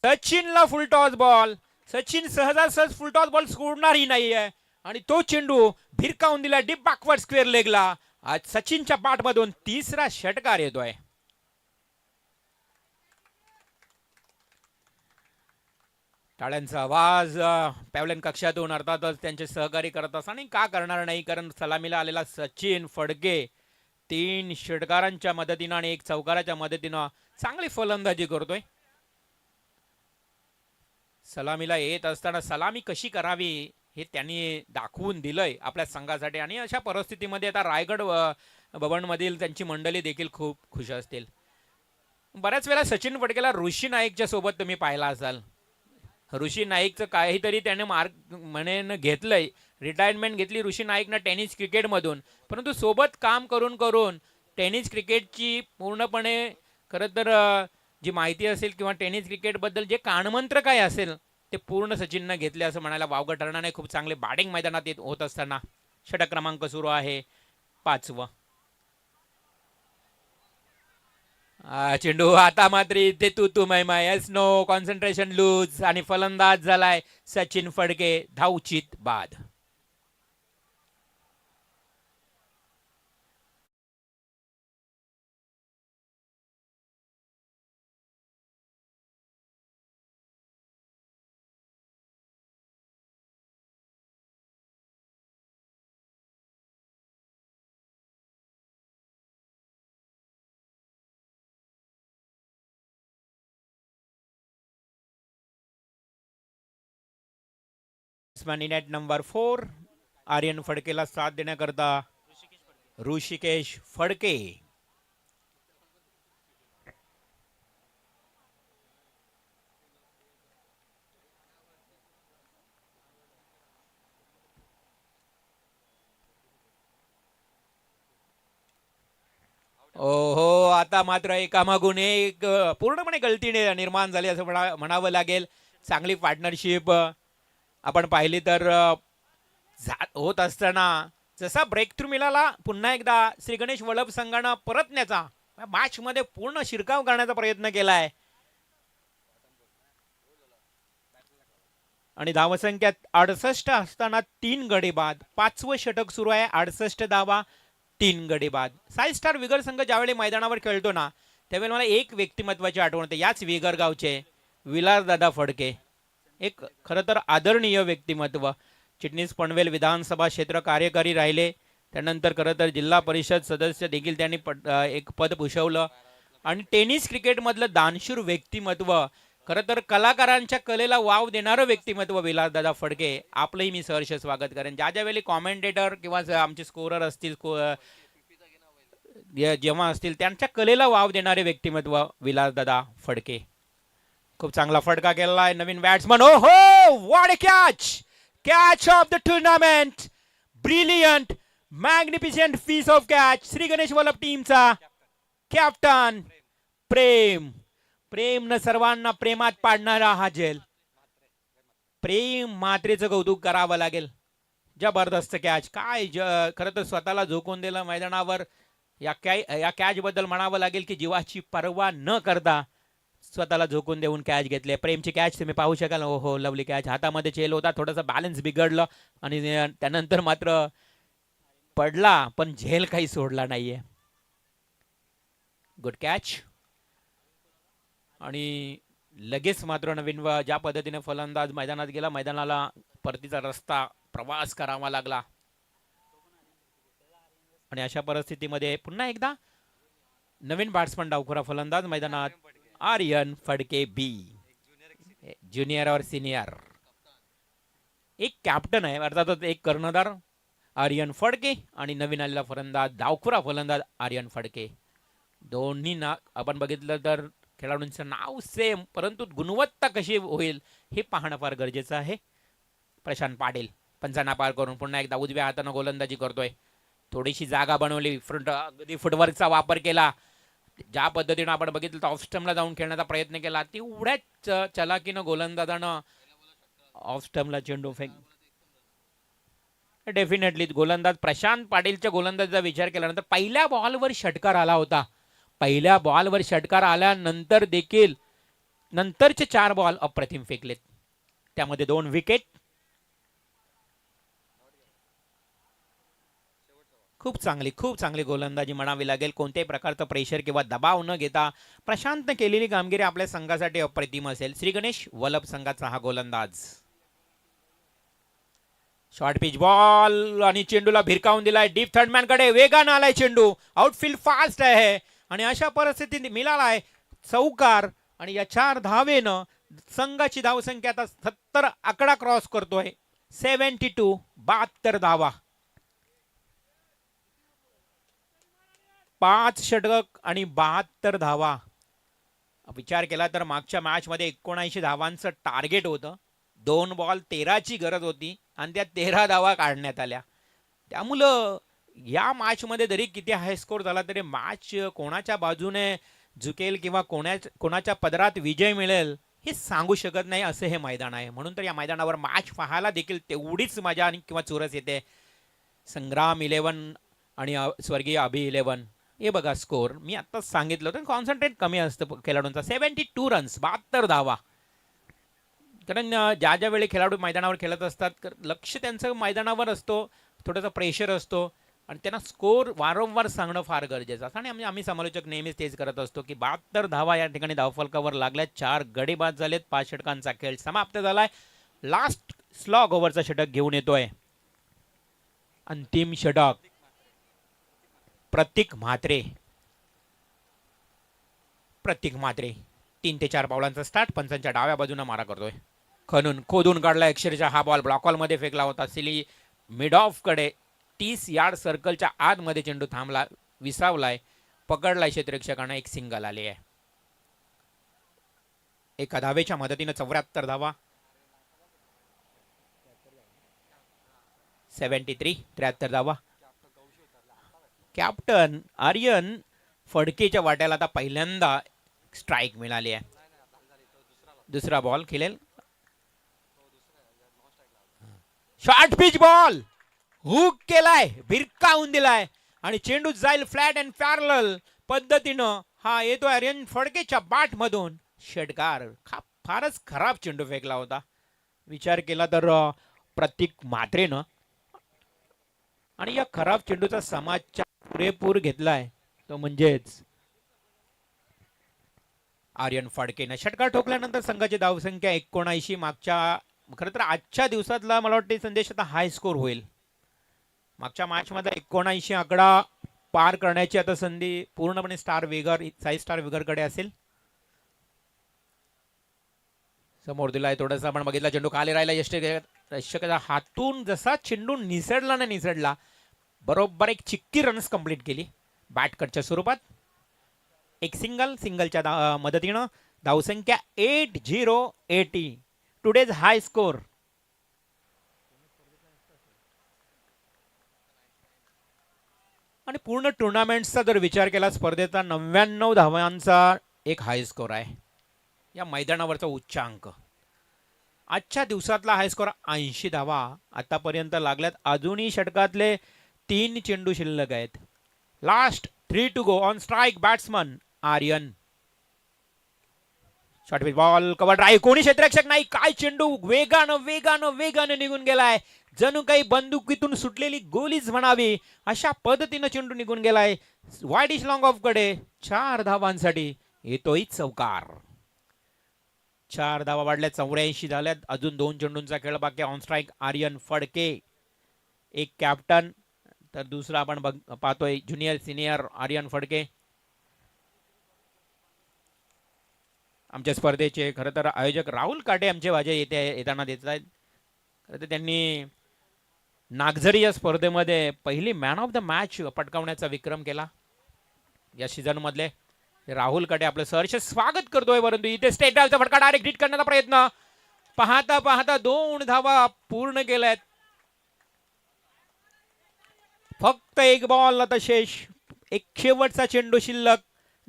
सचिनला फुलटॉस बॉल. सचिन सहजासहज फुलटॉस बॉल सोडणारही नाहीये आणि तो चेंडू भिरकावून दिला डीप बॅकवर्ड स्क्वेअर लेगला. आज सचिनच्या बॅटमधून 3रा षटकार येतोय. टाळ्यांचा आवाज पॅव्हलियन कक्षातून अर्थातच त्यांचे सहकारी करत असतात. आणि का करणार नाही, कारण सलामीला आलेला सचिन फडके 3 षटकारांच्या मदतीनं आणि 1 चौकाराच्या मदतीनं चांगली फलंदाजी करतोय. सलामीला येत असताना सलामी कशी करावी हे त्यांनी दाखवून दिलंय आपल्या संघासाठी. आणि अशा परिस्थितीमध्ये आता रायगड भवनमधील त्यांची मंडळी देखील खूप खुश असतील. बऱ्याच वेळा सचिन फडकेला ऋषी नाईकच्या सोबत तुम्ही पाहिला असाल. ऋषी नाईकचं काहीतरी त्याने मार्ग म्हणेन घेतलंय, रिटायरमेंट घेतली ऋषी नाईकनं टेनिस क्रिकेटमधून. परंतु सोबत काम करून करून टेनिस क्रिकेटची पूर्णपणे खरं तर जी माहिती असेल किंवा टेनिस क्रिकेटबद्दल जे कानमंत्र काय असेल ते पूर्ण सचिननं घेतले असं म्हणायला वावगं ठरणार नाही. खूप चांगले बॅटिंग मैदानात येत होत असताना षटक क्रमांक सुरू आहे 5वा. चेंडू आता मात्र इथे तू मै एस नो कॉन्सन्ट्रेशन लूज आणि फलंदाज झालाय सचिन फडके धावचित बाद. नेट नंबर 4 आर्यन फडकेला साथ देण्याकरता ऋषिकेश फडके. ओहो आता मात्र एकामागून एक पूर्णपणे गलतीने निर्माण झाली असं म्हणावं लागेल. चांगली पार्टनरशिप आपण पाहिली तर होत असताना जसा ब्रेक थ्रू मिळाला पुन्हा एकदा श्री गणेश वल्लभ संघानं परतण्याचा मॅच मध्ये पूर्ण शिरकाव करण्याचा प्रयत्न केलाय आणि धावसंख्या 68 असताना 3 गडी बाद. 5वं षटक सुरू आहे. 68 धावा 3 गडी बाद. साई स्टार विगर संघ ज्यावेळी मैदानावर खेळतो ना त्यावेळी मला एक व्यक्तिमत्वाची आठवण होते. याच विगर गावचे विलासदादा फडके. एक खरं तर आदरणीय व्यक्तिमत्व. चिटणीस पनवेल विधानसभा क्षेत्र कार्यकारी राहिले. त्यानंतर खरं तर जिल्हा परिषद सदस्य देखील त्यांनी एक पद भूषवलं आणि टेनिस क्रिकेटमधलं दानशूर व्यक्तिमत्व. खरं तर कलाकारांच्या कलेला वाव देणारं व्यक्तिमत्व विलासदादा फडके. आपलंही मी सहर्ष स्वागत करेन. ज्या ज्यावेळी कॉमेंटेटर किंवा आमचे स्कोरर असतील जेव्हा असतील त्यांच्या कलेला वाव देणारे व्यक्तिमत्व विलासदादा फडके. खूप चांगला फटका केलाय नवीन बॅट्समन. ओ हो what a catch of the tournament. Brilliant magnificent piece of catch. Shri Ganesh Vallabh टीमचा कॅप्टन प्रेम न सर्वांना प्रेमात पाडणारा हा जेल. प्रेम मात्रेचं कौतुक करावं लागेल. जबरदस्त कॅच. काय खरं तर स्वतःला झोकून दिलं मैदानावर. या कॅच बद्दल म्हणावं लागेल की जीवाची पर्वा न करता स्वतःला झोकून देऊन कॅच घेतले. प्रेमची कॅच तुम्ही पाहू शकाल. हो हो लवली कॅच. हातामध्ये चेल होता. थोडासा बॅलन्स बिघडलं आणि त्यानंतर मात्र पडला पण झेल काही सोडला नाहीये. Good catch. आणि लगेच मात्र नवीन ज्या पद्धतीने फलंदाज मैदानात गेला मैदानाला परतीचा रस्ता प्रवास करावा लागला आणि अशा परिस्थितीमध्ये पुन्हा एकदा नवीन बॅट्समन डावखुरा फलंदाज मैदानात आर्यन फडके बी. ज्युनियर और सिनियर. एक कॅप्टन आहे अर्थातच एक कर्णधार आर्यन फडके आणि नवीन आलेला फलंदाज डावखुरा फलंदाज आर्यन फडके. दोन्ही ना आपण बघितलं तर खेळाडूंचं नाव सेम परंतु गुणवत्ता कशी होईल हे पाहणं फार गरजेचं आहे. प्रशांत पाटील पंचांना पार करून पुन्हा एकदा उजव्या हातानं गोलंदाजी करतोय. थोडीशी जागा बनवली. अगदी फुटवर्कचा वापर केला. ज्या पद्धतीनं आपण बघितलं तर ऑफ स्टंपला जाऊन खेळण्याचा प्रयत्न केला. तेवढ्याच चलाकीनं गोलंदाजानं ऑफ स्टंपला चेंडू फेक. डेफिनेटली गोलंदाज प्रशांत पाटीलच्या गोलंदाजीचा विचार केल्यानंतर पहिल्या बॉलवर षटकार आला होता. पहिल्या बॉलवर षटकार आल्यानंतर देखील नंतरचे 4 बॉल अप्रतिम फेकलेत. त्यामध्ये 2 विकेट. खूप चांगली गोलंदाजी म्हणावी लागेल. कोणत्याही प्रकारचं प्रेशर किंवा दबाव न घेता प्रशांतने केलेली कामगिरी आपल्या संघासाठी अप्रतिम असेल. श्री गणेश वल्लभ संघाचा हा गोलंदाज. शॉर्ट पिच बॉल आणि चेंडूला भिरकावून दिलाय डीप थर्डमॅन कडे. वेगानं आलाय चेंडू. आउटफील्ड फास्ट आहे आणि अशा परिस्थितीत मिळालाय चौकार आणि या 4 धावेनं संघाची धावसंख्या आता 70 आकडा क्रॉस करतोय. 72 72 धावा. 5 षटक आणि 72 धावा. विचार केला तर मागच्या मॅच मध्ये 79 धावांचं टार्गेट होतं. 2 बॉल 13ची गरज होती आणि त्या 13 धावा काढण्यात आल्या. त्यामुळं या मॅच मध्ये जरी किती हाय स्कोर झाला तरी मॅच कोणाच्या बाजूने झुकेल किंवा कोणाच्या पदरात विजय मिळेल हे सांगू शकत नाही, असं हे मैदान आहे. म्हणून तर या मैदानावर मॅच पाहायला देखील तेवढीच मजा आणि किंवा चुरस येते. संग्राम 11 आणि स्वर्गीय अभि 11. हे बघा स्कोर, मी आत्ताच सांगितलं होतं कॉन्सन्ट्रेट कमी असतं खेळाडूंचा. 72 रन्स, 72 धावा. कारण ज्या ज्या वेळी खेळाडू मैदानावर खेळत असतात लक्ष त्यांचं मैदानावर असतो, थोडासा प्रेशर असतो आणि त्यांना स्कोर वारंवार सांगणं फार गरजेचं असतं. आणि आम्ही समालोचक नेहमीच तेच करत असतो की 72 धावा या ठिकाणी धावफलकावर लागल्यात. 4 गडी बाद झालेत. 5 षटकांचा खेळ समाप्त झालाय. लास्ट स्लॉग ओव्हरचा षटक घेऊन येतोय अंतिम षटक प्रतीक म्हात्रे. 3 ते 4 पावलांचा स्टार्ट. पंचांच्या डाव्या बाजूने मारा करतोय. खणून खोदून काढला अक्षरशः हा बॉल ब्लॉक मध्ये फेकला होता. सिली मिड ऑफ कडे 30 यार्ड सर्कलच्या आतमध्ये चेंडू थांबला, विसावलाय, पकडलाय क्षेत्ररक्षकांना. एक सिंगल आली आहे. एका धावेच्या मदतीने 74 धावा. 73 धावा. कॅप्टन आर्यन फडकेच्या वाट्याला आता पहिल्यांदा स्ट्राईक मिळाली आहे. दुसरा बॉल खेळेल. शॉर्ट पिच बॉल हुक केलाय, भिरकावून दिलाय आणि चेंडू जाईल फ्लॅट अँड पॅरलल पद्धतीनं. हा येतो आर्यन फडकेच्या बॅट मधून. षटकार. फारच खराब चेंडू फेकला होता विचार केला तर प्रतीक म्हात्रेनं. आणि या खराब चेंडूचा समाजच्या पुरेपूर घेतलाय तो म्हणजेच आर्यन फडकेनं. षटकार ठोकल्यानंतर संघाची धावसंख्या 79. मागच्या खरं तर आजच्या दिवसातला मला वाटते संदेश आता हाय स्कोर होईल. मागच्या मॅच मध्ये 79 आकडा पार करण्याची आता संधी पूर्णपणे स्टार वेगर, साई स्टार वेगर कडे असेल. समोर दिलाय थोडासा आपण बघितला. चेंडू खाली राहिला. यष्टीच्या हातून जसा चेंडू निसडला ना निसडला, बरोबर एक चिक्की रन्स कंप्लीट केली बॅट कटच्या स्वरूपात. एक सिंगलच्या मदतीनं धावसंख्या 80. टुडेज हाय स्कोर. आणि पूर्ण टुर्नामेंटचा जर विचार केला स्पर्धेचा 99 धावांचा एक हाय स्कोर आहे. या मैदानावरचा उच्चांक. आजच्या दिवसातला हाय स्कोर 80 धावा आतापर्यंत लागल्यात. अजूनही षटकातले 3 चेंडू शिल्लक आहेत. Last 3 to go. On strike batsman Aryan. Short pitch ball cover drive. कोणी क्षेत्ररक्षक नाही. काय चेंडू वेगानं निघून गेलाय. जणू काही बंदुकीतून सुटलेली गोलीच म्हणावी अशा पद्धतीनं चेंडू निघून गेलाय वाईडिश लॉंग ऑफ कडे. 4 धावांसाठी येतोय चौकार. 4 धावा वाढल्या. 84 झाल्यात. अजून 2 चेंडूंचा खेळ बाकी. On strike Aryan Phadke. एक कॅप्टन तर दुसरा आपण पाहतोय ज्युनियर सिनियर आर्यन फडके. आमच्या स्पर्धेचे खरं तर आयोजक राहुल काटे आमचे वाजे येताना देत आहेत. खरं तर त्यांनी नागझरी या स्पर्धेमध्ये पहिली मॅन ऑफ द मॅच पटकावण्याचा विक्रम केला या सीझन मधले. राहुल काटे आपलं सहर्ष स्वागत करतोय. परंतु इथे स्टेटचा फटका डायरेक्ट हिट करण्याचा प्रयत्न. पाहता 2 धावा पूर्ण केल्यात. फक्त एक बॉल आता शेष. एक शेवटचा चेंडू शिल्लक.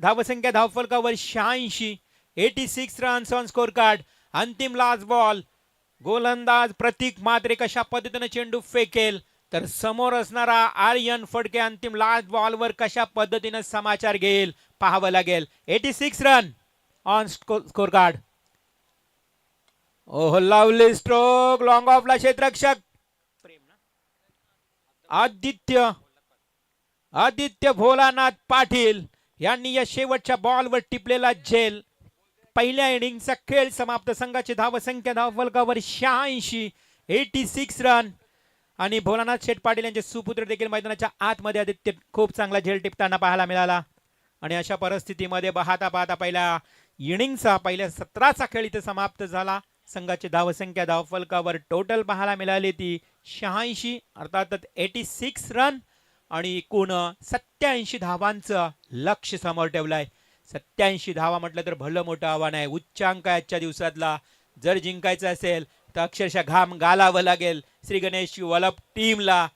धावसंख्या धावफलकावर 86. 86 रन्स ऑन स्कोर कार्ड. अंतिम लास्ट बॉल. गोलंदाज प्रतीक म्हात्रे कशा पद्धतीने चेंडू फेकेल तर समोर असणारा आर्यन फडके अंतिम लास्ट बॉलवर कशा पद्धतीने समाचार घेईल पाहावं लागेल. 86 run on score card. Oh lovely stroke. Long ऑफला क्षेत्ररक्षक आदित्य भोलानाथ पाटील यांनी या शेवटच्या बॉलवर टिपलेला झेल. पहिल्या इनिंगचा खेळ समाप्त. संघाची धावसंख्या धावफलकावर 86. 86 रन. आणि भोलानाथ शेठ पाटील यांचे सुपुत्र देखील मैदानाच्या आतमध्ये आदित्य खूप चांगला झेल टिपताना पाहायला मिळाला. आणि अशा परिस्थितीमध्ये पाहता पहिल्या इनिंगचा पहिल्या सत्राचा खेळ इथे समाप्त झाला. संघाची धावसंख्या धावफलकावर टोटल पाहायला मिळाली ती 86 अर्थातच 86 रन आणि एकूण 87 धावांचं लक्ष समोर ठेवलंय. 87 धावा म्हटलं तर भलं मोठं आव्हान आहे. उच्चांक आजच्या दिवसातला. जर जिंकायचं असेल तर अक्षरशः घाम घालावं लागेल. श्री गणेश वलप टीमला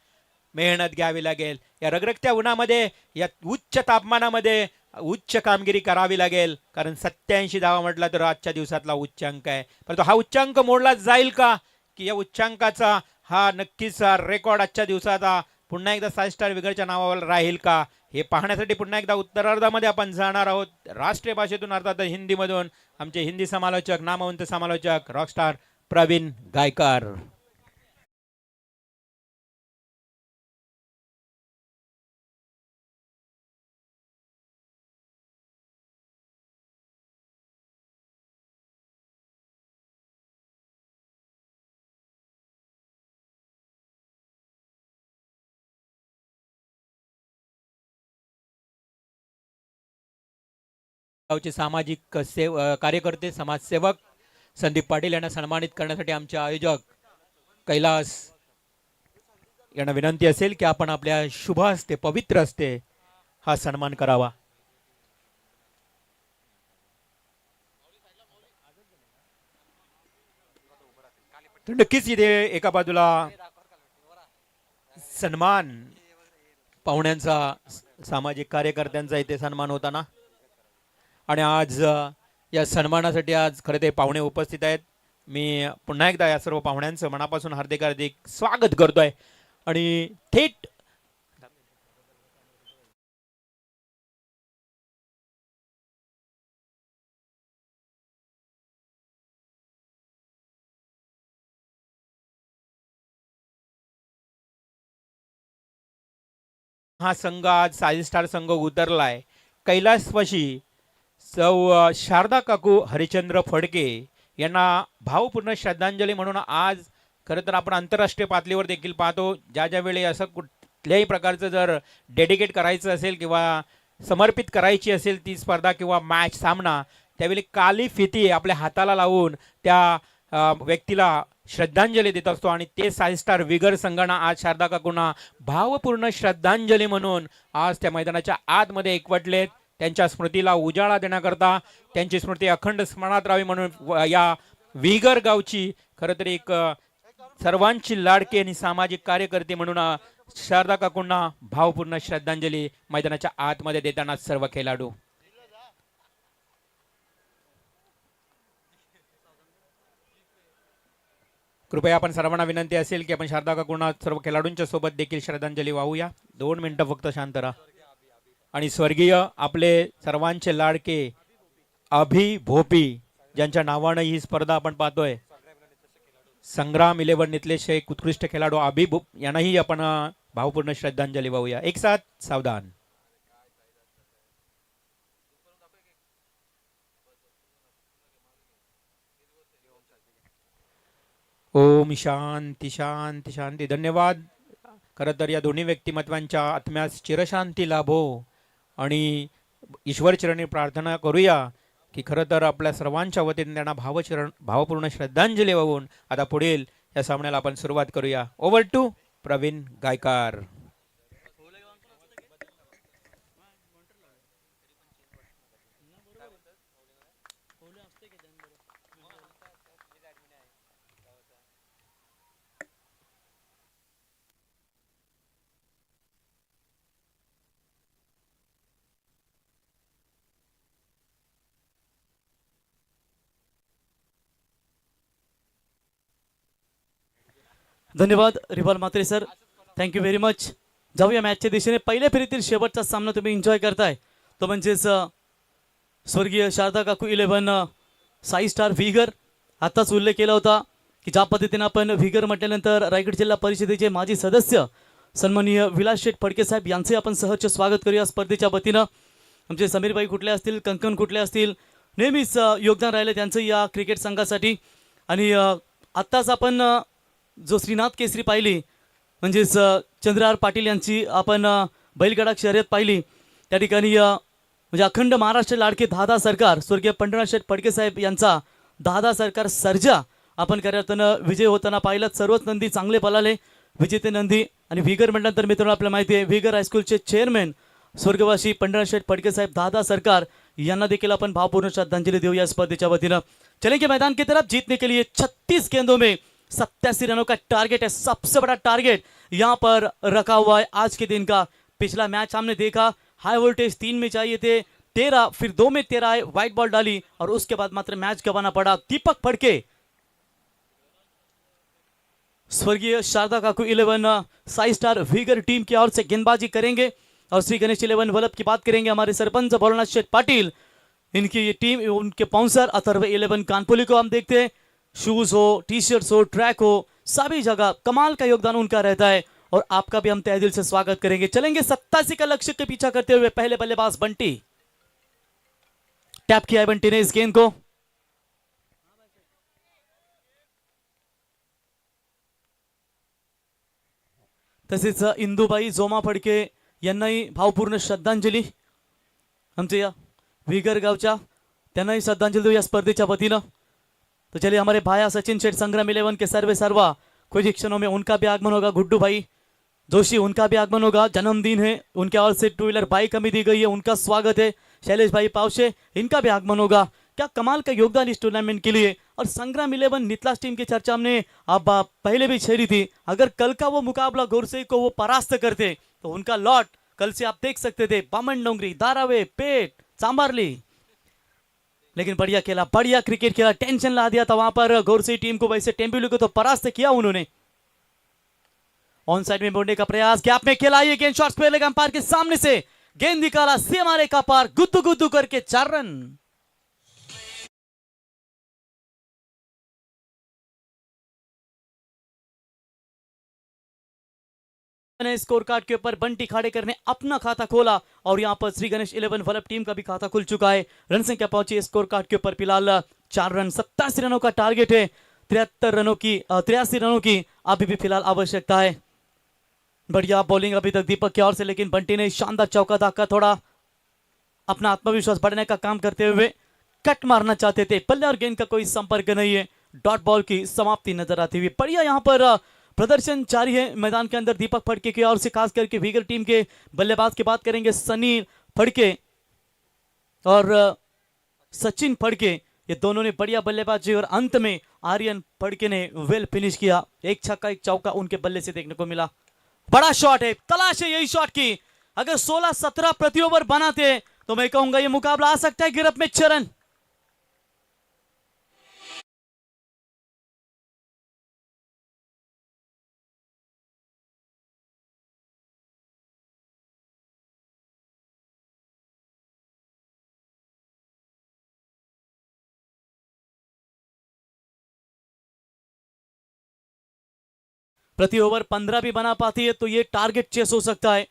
मेहनत घ्यावी लागेल. या रगरगत्या उन्हामध्ये या उच्च तापमानामध्ये उच्च कामगिरी करावी लागेल, कारण 87 धावा म्हटला तर आजच्या दिवसातला उच्चांक आहे. परंतु हा उच्चांक मोडला जाईल का, की या उच्चांकाचा हा नक्कीच रेकॉर्ड आजच्या दिवसाचा पुन्हा एकदा 5 स्टार विगरच्या नावावर राहील का, हे पाहण्यासाठी पुन्हा एकदा उत्तरार्धामध्ये आपण जाणार आहोत. राष्ट्रीय भाषेतून अर्थात हिंदीमधून आमचे हिंदी समालोचक, नामवंत समालोचक रॉकस्टार प्रवीण गायकर. गावचे सामाजिक कार्यकर्ते, समाजसेवक संदीप पाटील यांना सन्मानित करण्यासाठी आमचे आयोजक कैलास यांना विनंती असेल की आपण आपल्या शुभ हस्ते, पवित्र हस्ते हा सन्मान करावा. तर नक्कीच इथे एका बाजूला सन्मान पाहुण्यांचा, सामाजिक कार्यकर्त्यांचा इथे सन्मान होताना, आणि आज या सन्मानासाठी आज खरे ते पाहुणे उपस्थित आहेत. मी पुन्हा एकदा या सर्व पाहुण्यांचं मनापासून हार्दिक हार्दिक स्वागत करतोय. आणि थेट हा संघ आज 5 स्टार संघ उतरलाय कैलासवाशी सौ शारदा काकू हरिचंद्र फडके यांना भावपूर्ण श्रद्धांजली म्हणून आज खरं तर आपण आंतरराष्ट्रीय पातळीवर देखील पाहतो, ज्या ज्या वेळी असं कुठल्याही प्रकारचं जर डेडिकेट करायचं असेल किंवा समर्पित करायची असेल ती स्पर्धा किंवा मॅच, सामना, त्यावेळी काली फिती आपल्या हाताला लावून त्या व्यक्तीला श्रद्धांजली देत असतो. आणि ते 5 स्टार विगर संघानं आज शारदा काकूंना भावपूर्ण श्रद्धांजली म्हणून आज त्या मैदानाच्या आतमध्ये एकवटलेत. त्यांच्या स्मृतीला उजाळा देण्याकरता, त्यांची स्मृती अखंड स्मरणात राहावी म्हणून या विगर गावची खरं तर एक सर्वांची लाडकी आणि सामाजिक कार्यकर्ते म्हणून शारदा काकूंना भावपूर्ण श्रद्धांजली मैदानाच्या आतमध्ये देताना सर्व खेळाडू. कृपया आपण सर्वांना विनंती असेल की आपण शारदा काकूंना सर्व खेळाडूंच्या सोबत देखील श्रद्धांजली वाहूया. 2 मिनिटं फक्त शांत राहा. आणि स्वर्गीय आपले सर्वांचे लाडके अभि भोपी, ज्यांच्या नावानं ही स्पर्धा आपण पाहतोय, संग्राम 11 नितलेश एक उत्कृष्ट खेळाडू अभि यांनाही आपण भावपूर्ण श्रद्धांजली वाहूया. एक साथ सावधान. ओम शांती शांती शांती. धन्यवाद. खरं तर या दोन्ही व्यक्तिमत्वांच्या आत्म्यास चिरशांती लाभो आणि ईश्वरचरणी प्रार्थना करूया की खरं तर आपल्या सर्वांच्या वतीने त्यांना भावपूर्ण श्रद्धांजली वाहून आता पुढील या सामन्याला आपण सुरुवात करूया. Over to Praveen Gaikar. धन्यवाद Ribal Mhatre sir, thank you very much. जाऊया मॅचच्या दिशेने. पहिल्या फेरीतील शेवटचा सामना तुम्ही एन्जॉय करताय तो म्हणजेच स्वर्गीय शारदा काकू 11 साई स्टार व्हीगर. आत्ताच उल्लेख केला होता की ज्या पद्धतीने आपण व्हीगर म्हटल्यानंतर रायगड जिल्हा परिषदेचे माजी सदस्य सन्माननीय विलास शेठ फडके साहेब यांचे आपण सहर्ष स्वागत करूया स्पर्धेच्या वतीनं. आमचे समीरबाई कुठले असतील, कंकण कुठले असतील, नेहमीच योगदान राहिलं त्यांचं या क्रिकेट संघासाठी. आणि आत्ताच आपण जो श्रीनाथ केसरी पाहिली म्हणजेच चंद्रहार पाटील यांची आपण बैलगाडा शर्यत पाहिली, त्या ठिकाणी म्हणजे अखंड महाराष्ट्र लाडके दादा सरकार स्वर्गीय पंढरनाथ शेठ फडके साहेब यांचा दादा सरकार सर्जा आपण खऱ्या विजय होताना पाहिलं. सर्वच नंदी चांगले पळाले, विजेते नंदी. आणि व्हीगर म्हटल्यानंतर मित्रांनो आपल्याला माहिती आहे व्हीगर हायस्कूलचे चेअरमॅन स्वर्गवासी पंढरनाथ शेठ फडके साहेब दादा सरकार यांना देखील अपन भावपूर्ण श्रद्धांजलि देऊया स्पर्धेच्या वतीनं. चलेंगे मैदान की तरफ. जीतने के लिए 36 गेंदों में 87 रनों का टारगेट है. सबसे बड़ा टारगेट यहाँ पर रखा हुआ है आज के दिन का. पिछला मैच हमने देखा हाई वोल्टेज 3 में चाहिए थे, 13, फिर 2 में 13 आए, व्हाइट बॉल डाली और उसके बाद मात्र मैच गंवाना पड़ा। दीपक फड़के स्वर्गीय Sharda Kaku 11 Sai star vigour team की ओर से गेंदबाजी करेंगे। और श्री गणेश 11 वल्लभ की बात करेंगे, हमारे सरपंच भोलानाथ शेठ पाटिल, इनकी ये टीम, उनके स्पॉन्सर अथर्व 11 कानपुली को हम देखते हैं। शूज हो, टी शर्ट्स हो, ट्रैक हो, सभी जगह कमाल का योगदान उनका रहता है और आपका भी हम तहे दिल से स्वागत करेंगे। चलेंगे 87 का लक्ष्य के पीछा करते हुए पहले बल्लेबाज बंटी। टैप किया है बंटी ने इस गेंद को। तसेच इंदुबाई जोमा फडके यांनाही भावपूर्ण श्रद्धांजली आमच्या या विगर गावच्या, त्यांनाही श्रद्धांजली देऊ या स्पर्धेच्या वतीनं। तो चलिए हमारे भाया सचिन शेठ संग्राम 11 के सर्वे सर्वा कुछ ही क्षणों में उनका भी आगमन होगा। गुड्डू भाई जोशी, उनका भी आगमन होगा। जन्मदिन है, उनके ओर से 2 व्हीलर बाइक हमें दी गई है, उनका स्वागत है। शैलेश भाई पावशे, इनका भी आगमन होगा। क्या कमाल का योगदान इस टूर्नामेंट के लिए। और संग्राम 11 नितलास टीम की चर्चा हमने अब पहले भी छेड़ी थी। अगर कल का वो मुकाबला गोरसे को वो परास्त करते तो उनका लॉट कल से आप देख सकते थे, बामन डोंगरी, दारावे, पेट, सांबारली। लेकिन बढ़िया खेला, बढ़िया क्रिकेट खेला, टेंशन ला दिया था वहां पर गोरसे टीम को। वैसे टेम्बिलू को तो परास्त किया उन्होंने। ऑन साइड में मोड़ने का प्रयास, गैप में खेला, ये गेंद शॉट स्क्वायर लेग अंपायर के सामने से गेंद निकाला, सीमा रेखा पार, गुद्दू गुद्दू करके 4 रन। स्कोर कार्ड के ऊपर बंटी खाड़ेकर ने अपना खाता खोला और यहां पर श्री गणेश 11 वल्लभ टीम का भी खाता खुल चुका है। रन संख्या पहुंची स्कोर कार्ड के ऊपर फिलहाल 4 रन। 87 रनों का टारगेट है, 83 रनों की अभी भी फिलहाल आवश्यकता है। बढ़िया बॉलिंग अभी तक दीपक की ओर से, लेकिन बंटी ने शानदार चौका दागा, थोड़ा अपना आत्मविश्वास बढ़ाने का काम करते हुए कट मारना चाहते थे। बल्ले और गेंद का कोई संपर्क नहीं है, डॉट बॉल की समाप्ति नजर आती हुई। बढ़िया यहां पर प्रदर्शन जारी है मैदान के अंदर दीपक फड़के की ओर से, खास करके विगर टीम के बल्लेबाज की बात करेंगे सनी फड़के और सचिन फड़के, ये दोनों ने बढ़िया बल्लेबाजी और अंत में आर्यन फड़के ने वेल फिनिश किया। एक छक्का एक चौका उनके बल्ले से देखने को मिला। बड़ा शॉट है, तलाश है यही शॉट की। अगर 16-17 प्रति ओवर बनाते तो मैं कहूंगा ये मुकाबला आ सकता है गिरफ्त में 6 रन। प्रति ओवर 15 भी बना पाती है तो ये टारगेट चेस हो सकता है।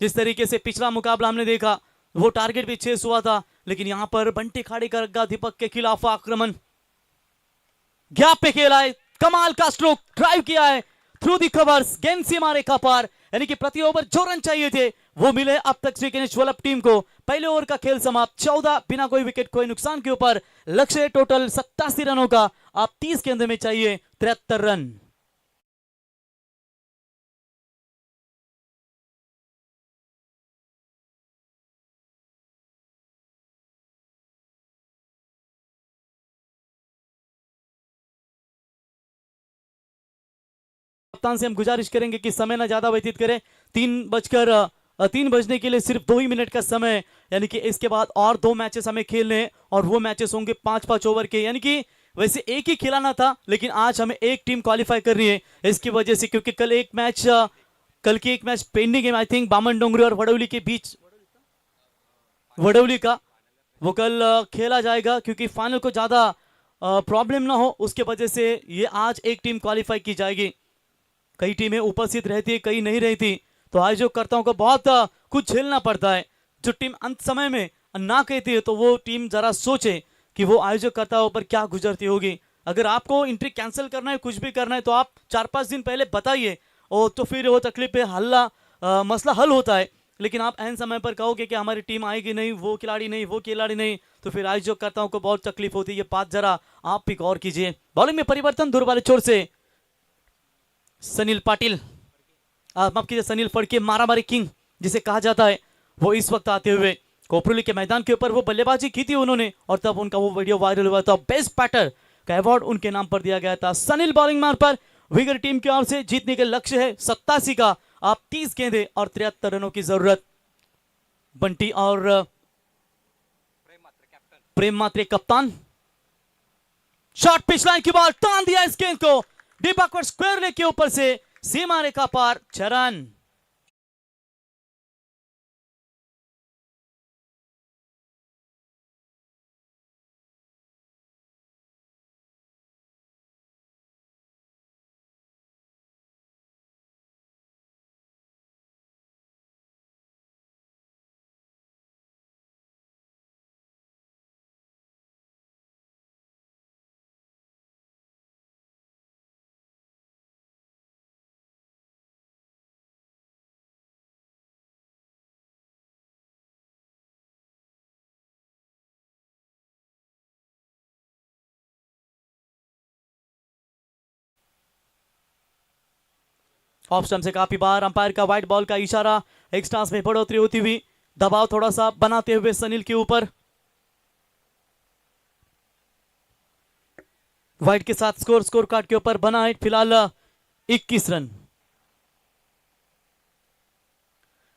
जिस तरीके से पिछला मुकाबला हमने देखा वो टारगेट भी चेस हुआ था, लेकिन यहां पर बंटी खाड़ेकर का दीपक के खिलाफ आक्रमण, गैप पे खेला है, कमाल का स्ट्रोक ड्राइव किया है थ्रू दी कवर्स, गेंद सीमा रेखा पार। यानी कि प्रति ओवर जो रन चाहिए थे वो मिले अब तक श्री गणेश वल्लभ टीम को। पहले ओवर का खेल समाप्त, 14 बिना कोई विकेट कोई नुकसान के ऊपर। लक्ष्य टोटल 87 रनों का, आप 30 के अंदर में चाहिए 73 रन। कप्तान से हम गुजारिश करेंगे कि समय ना ज्यादा व्यतीत करें। 3 बजने के लिए सिर्फ 2 ही मिनट का समय, यानी कि इसके बाद और 2 मैचेस हमें खेलने हैं और वो मैचेस होंगे 5-5 ओवर के। यानी कि वैसे एक ही खिलाना था, लेकिन आज हमें एक टीम क्वालिफाई करनी है इसकी वजह से, क्योंकि कल की एक मैच पेंडिंग है आई थिंक बामन डोंगरी और वडौली के बीच, वडौली का वो कल खेला जाएगा, क्योंकि फाइनल को ज्यादा प्रॉब्लम ना हो उसके वजह से ये आज एक टीम क्वालिफाई की जाएगी। कई टीमें उपस्थित रहती है, कई नहीं रहती, तो आयोजकर्ताओं को बहुत कुछ झेलना पड़ता है। जो टीम अंत समय में ना कहती है तो वो टीम जरा सोचे कि वो आयोजकर्ताओं पर क्या गुजरती होगी। अगर आपको एंट्री कैंसिल करना है, कुछ भी करना है, तो आप 4-5 दिन पहले बताइए और तो फिर वो तकलीफ पे मसला हल होता है। लेकिन आप एन समय पर कहोगे कि हमारी टीम आएगी नहीं, वो खिलाड़ी नहीं, तो फिर आयोजकर्ताओं को बहुत तकलीफ होती है। ये बात जरा आप भी गौर कीजिए। बॉलिंग में परिवर्तन, दूर वाले छोर से सनील पाटिल, माफ कीजिए सनील फड़के, मारामारी किंग जिसे कहा जाता है, वो इस वक्त आते हुए कोपरोली के मैदान के ऊपर वो बल्लेबाजी की थी उन्होंने और तब उनका वो वीडियो वायरल हुआ था। बेस्ट बैटर का अवार्ड उनके नाम पर दिया गया था। सनील बॉलिंग मार पर विगर टीम की ओर से जीतने के लक्ष्य है 87 का, आप 30 गेंदें और 73 रनों की जरूरत। बंटी और प्रेम मात्रे कप्तान, शॉट पिच लाइन की बॉल, टान दिया इस गेंद को डीप बैकवर्ड स्क्वायर लेग के ऊपर से सीमा रेखा पार, 6 रन। ऑफ स्टंप से काफी बार अंपायर का व्हाइट बॉल का इशारा, एक स्टांस में बढ़ोतरी होती हुई, दबाव थोड़ा सा बनाते हुए सनील के ऊपर। व्हाइट के साथ स्कोर कार्ड के ऊपर बना है फिलहाल 21 रन।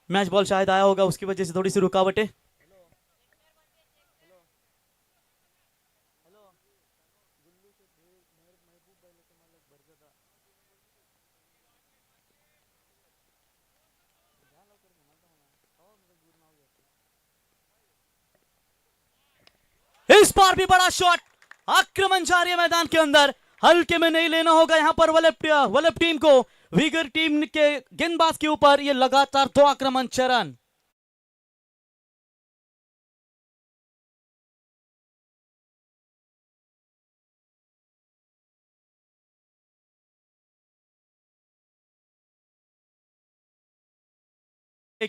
मैच बॉल शायद आया होगा, उसकी वजह से थोड़ी सी रुकावटें। इस बार भी बड़ा शॉट, आक्रमण जारी है मैदान के अंदर, हल्के में नहीं लेना होगा यहां पर वलप टीम को। विगर टीम के गेंदबाज के ऊपर ये लगातार 2 आक्रमण, 6 रन।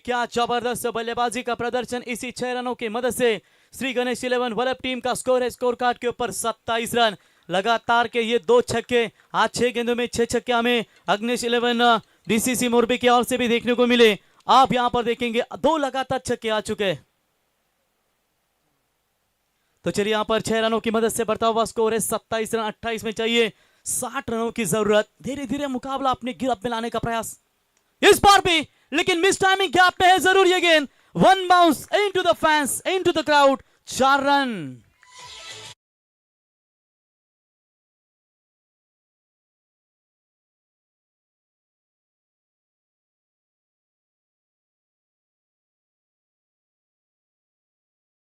क्या जबरदस्त बल्लेबाजी का प्रदर्शन, इसी 6 रनों की मदद से श्री गणेश 11 वलप टीम का स्कोर है स्कोर कार्ड के ऊपर 27 रन। लगातार के ये 2 छक्के, आज 6 गेंदों में 6 छक्के हमें अग्निश 11 डीसीसी मोरबी की ओर से भी देखने को मिले। आप यहां पर देखेंगे 2 लगातार छक्के आ चुके। तो चलिए यहां पर 6 रनों की मदद से बढ़ता हुआ स्कोर है 27 रन। 28 में चाहिए 60 रनों की जरूरत। धीरे धीरे मुकाबला अपने गिरफ्त में लाने का प्रयास इस बार भी, लेकिन मिस टाइमिंग गैप में है जरूर ये गेंद। 1 bounce into the fans, into the crowd, 4 run.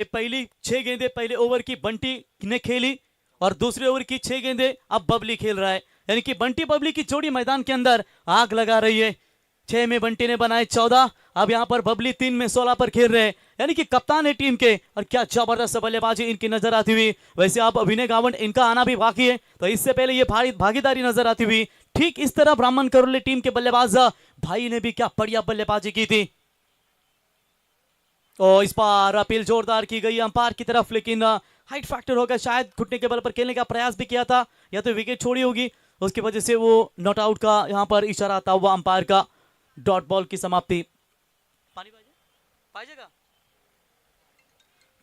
पहली 6 गेंदें पहले ओवर की बंटी ने खेली और दूसरे ओवर की 6 गेंदें अब बबली खेल रहा है, यानी कि बंटी बबली की जोड़ी मैदान के अंदर आग लगा रही है। 6 में बंटी ने बनाए 14, अब यहां पर बबली 3 में 16 पर खेल रहे हैं, यानी कि कप्तान है टीम के। और क्या जबरदस्त बल्लेबाजी इनकी नजर आती हुई। वैसे आप अभिनय गावंड इनका आना भी बाकी है, तो इससे पहले ये भागीदारी नजर आती हुई। ठीक इस तरह ब्राह्मण करोले टीम के बल्लेबाज भाई ने भी क्या बढ़िया बल्लेबाजी की थी। और इस बार अपील जोरदार की गई अंपायर की तरफ, लेकिन हाइट फैक्टर होगा, शायद घुटने के बल पर खेलने का प्रयास भी किया था, या तो विकेट छोड़ी होगी, उसकी वजह से वो नॉट आउट का यहां पर इशारा आता हुआ अंपायर का। डॉट बॉल की समाप्ति। पानी पाइएगा,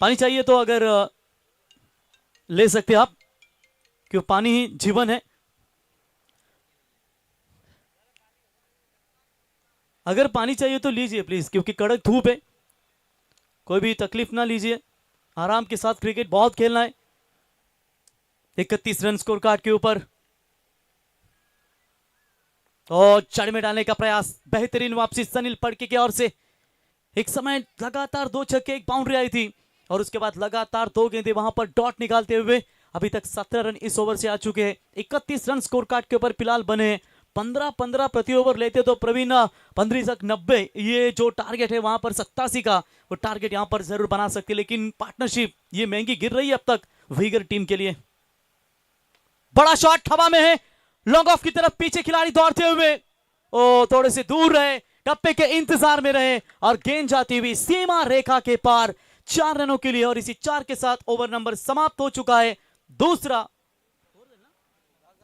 पानी चाहिए तो अगर ले सकते आप, क्यों पानी ही जीवन है। अगर पानी चाहिए तो लीजिए प्लीज, क्योंकि कड़क धूप है, कोई भी तकलीफ ना लीजिए, आराम के साथ क्रिकेट बहुत खेलना है। 31 रन स्कोर कार्ड के ऊपर, और जड़ में डालने का प्रयास, बेहतरीन वापसी सनील पड़के की ओर से। एक समय लगातार 2 छक्के 1 बाउंड्री आई थी, और उसके बाद लगातार 2 गेंदें वहां पर डॉट निकालते हुए अभी तक 17 रन इस ओवर से आ चुके हैं। 31 रन स्कोर कार्ड के ऊपर फिलहाल बने। 15-15 प्रति ओवर लेते तो प्रवीण 15 तक 90, ये जो टारगेट है वहां पर 87 का, वो टारगेट यहां पर जरूर बना सकते, लेकिन पार्टनरशिप ये महंगी गिर रही है अब तक विगर टीम के लिए। बड़ा शॉट हवा में है, लॉन्ग ऑफ की तरफ पीछे खिलाड़ी दौड़ते हुए, ओ थोड़े से दूर रहे, टप्पे के इंतजार में रहे, और गेंद जाती हुई सीमा रेखा के पार 4 रनों के लिए। और इसी 4 के साथ ओवर नंबर समाप्त हो चुका है। दूसरा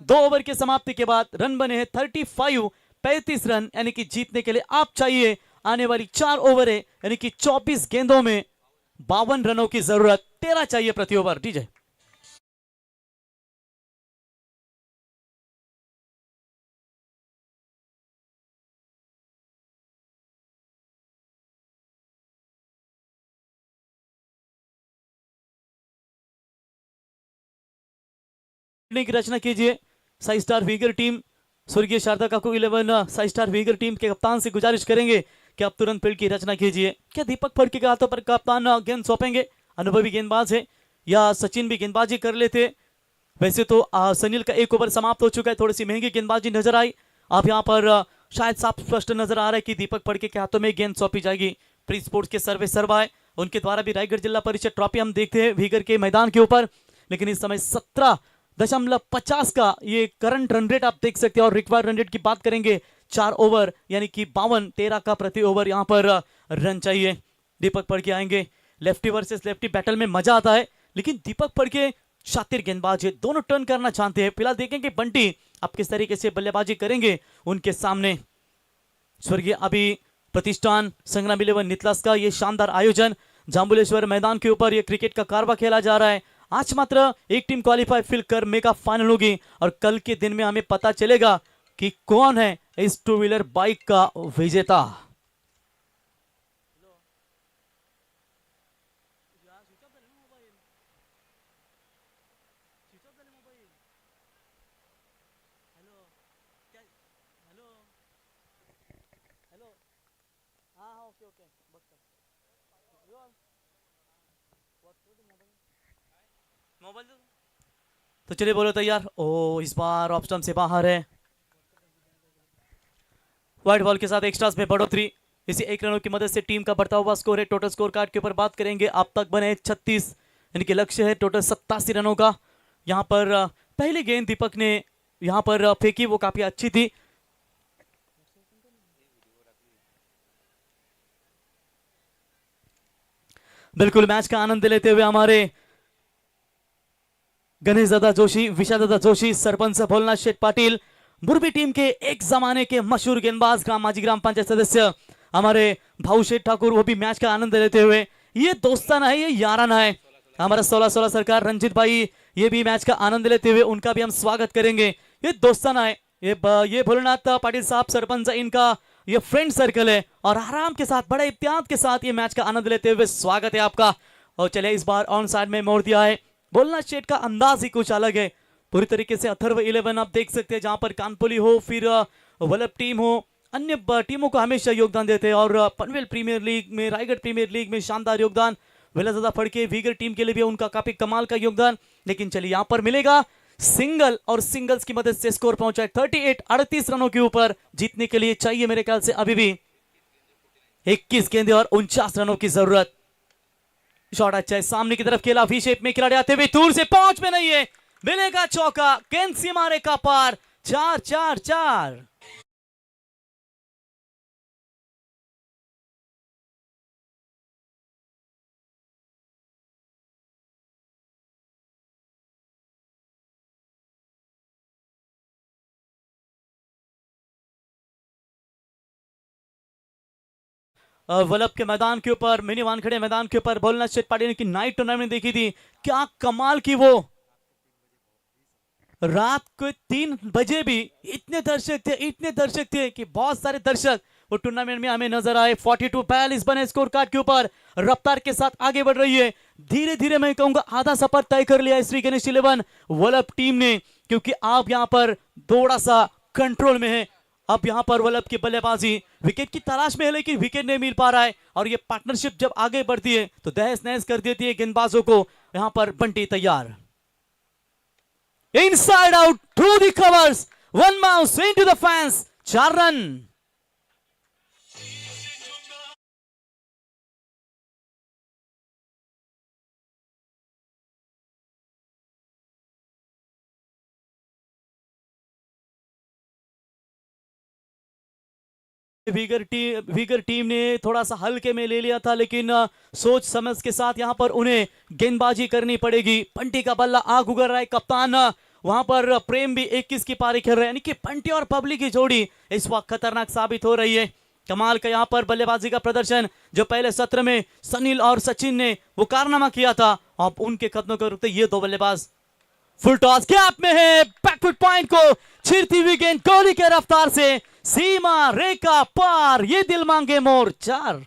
2 ओवर के समाप्ति के बाद रन बने हैं 35 रन, यानी कि जीतने के लिए आप चाहिए आने वाली 4 ओवर है, यानी कि 24 गेंदों में 52 रनों की जरूरत, 13 चाहिए प्रति ओवर। डीजे की रचना कीजिए। साई स्टार वीगर टीम स्वर्गीय Sharda Kaku 11 Sai star Uyghur team के कप्तान से गुजारिश करेंगे कि आप तुरंत फील्ड की रचना कीजिए। क्या दीपक फड़के के हाथों पर कप्तान गेंद सौंपेंगे? अनुभवी गेंदबाज है, या सचिन भी गेंदबाजी कर लेते? वैसे तो सनील का एक ओवर समाप्त हो चुका है, थोड़ी सी महंगी गेंदबाजी नजर आई। अब यहाँ पर शायद साफ स्पष्ट नजर आ रहा है कि दीपक फड़के के हाथों में गेंद सौंपी जाएगी। प्री स्पोर्ट्स के सर्वे सर्वा है, उनके द्वारा भी रायगढ़ जिला परिषद ट्रॉफी हम देखते हैं वीगर के मैदान के ऊपर। लेकिन इस समय 17.50 का ये करंट रन रेट आप देख सकते हैं। और रिक्वायर्ड रन रेट की बात करेंगे 4 ओवर यानी कि 52-13 का प्रति ओवर यहाँ पर रन चाहिए। दीपक फड़के आएंगे। लेफ्टी वर्सेस लेफ्टी बैटल में मजा आता है, लेकिन दीपक फड़के शातिर गेंदबाज है, दोनों टर्न करना चाहते हैं। फिलहाल देखेंगे बंटी आप किस तरीके से बल्लेबाजी करेंगे उनके सामने। स्वर्गीय अभी प्रतिष्ठान संग्राम 11 नितलास का ये शानदार आयोजन जांबुलेश्वर मैदान के ऊपर ये क्रिकेट का कारवा खेला जा रहा है। आज मात्र एक टीम क्वालिफाई फिल कर मेगा फाइनल होगी और कल के दिन में हमें पता चलेगा कि कौन है इस 2 व्हीलर बाइक का विजेता। तो चलिए बोलो तैयार। ओ इस बार ऑफ स्टंप से बाहर है। व्हाइट बॉल के साथ एक्स्ट्रास में बढ़ोतरी। इसी 1 रनों की मदद से टीम का बढ़ता हुआ स्कोर है। टोटल स्कोर कार्ड के ऊपर बात करेंगे, अब तक बने 36, इनके लक्ष्य है टोटल 87 रनों का। यहाँ पर पहली गेंद दीपक ने यहाँ पर फेंकी, वो काफी अच्छी थी। बिल्कुल मैच का आनंद लेते हुए हमारे गणेश दादा जोशी, विशाल दादा जोशी, सरपंच भोलनाथ शेठ पाटिल, मुरबी टीम के एक जमाने के मशहूर गेंदबाज, माजी ग्राम पंचायत सदस्य हमारे भाऊ शेठ ठाकुर, वो भी मैच का आनंद लेते हुए। ये दोस्ताना है, ये याराना है। हमारा 16-16 सरकार रंजीत भाई ये भी मैच का आनंद लेते हुए, उनका भी हम स्वागत करेंगे। ये दोस्ताना है, ये भोलेनाथ पाटिल साहब सरपंच, इनका ये फ्रेंड सर्कल है और आराम के साथ बड़े इत्याद के साथ ये मैच का आनंद लेते हुए स्वागत है आपका। और चले इस बार ऑन साइड में मोड़ दिया है। बोलना शेट का अंदाज ही कुछ अलग है। पूरी तरीके से अथर्व 11 आप देख सकते हैं, जहां पर कानपुली हो फिर वल्लभ टीम हो, अन्य टीमों को हमेशा योगदान देते हैं। और पनवेल प्रीमियर लीग में, रायगढ़ प्रीमियर लीग में शानदार योगदान। वेलाजादा फड़के वीगर टीम के लिए भी उनका काफी कमाल का योगदान। लेकिन चलिए यहाँ पर मिलेगा सिंगल, और सिंगल्स की मदद से स्कोर पहुंचा है 38 रनों के ऊपर। जीतने के लिए चाहिए मेरे ख्याल से अभी भी 21 गेंदे और 49 रनों की जरूरत। शॉट अच्छा है, सामने की तरफ खेला, वी शेप में खिलाड़ी आते हुए दूर से पहुंच में नहीं है, मिलेगा चौका, गेंद सीमा रेखा पार। 4-4-4। वल्लभ के मैदान के ऊपर, मिनी वानखेड़े मैदान के ऊपर भोलनाथ शेठ पाटिल की नाइट टूर्नामेंट देखी थी, क्या कमाल की वो। रात को 3 बजे भी इतने दर्शक थे कि बहुत सारे दर्शक वो टूर्नामेंट में हमें नजर आए। 42-42 बने स्कोर कार्ड के ऊपर, रफ्तार के साथ आगे बढ़ रही है। धीरे धीरे मैं कहूंगा आधा सफर तय कर लिया है श्री गणेश 11 वल्लभ टीम ने, क्योंकि आप यहां पर थोड़ा सा कंट्रोल में है। अब यहां पर वल्लभ की बल्लेबाजी विकेट की तलाश में है, लेकिन विकेट नहीं मिल पा रहा है। और ये पार्टनरशिप जब आगे बढ़ती है तो तहस नहस कर देती है गेंदबाजों को। यहां पर बंटी तैयार, inside out through the covers, one mouse into the fence, 4 run. Uyghur team ने थोड़ा सा हल्के में ले लिया था, लेकिन सोच समझ के साथ यहां पर उन्हें गेंदबाजी करनी पड़ेगी। पंटी का बल्ला आग उगल रहा है, कप्तान वहां पर प्रेम भी 21 की पारी खेल रहे हैं, यानी कि पंटी और पब्लिक की जोड़ी इस वक्त खतरनाक साबित हो रही है। कमाल का यहां पर बल्लेबाजी का प्रदर्शन जो पहले सत्र में सनील और सचिन ने वो कारनामा किया था, अब उनके कदमों को रुकते ये दो बल्लेबाज। फुल टॉस गैप में है, बैकफुट पॉइंट को छिड़ती हुई गेंद कोहली के रफ्तार से सीमा रेखा पार, ये दिल मांगे मोर, 4।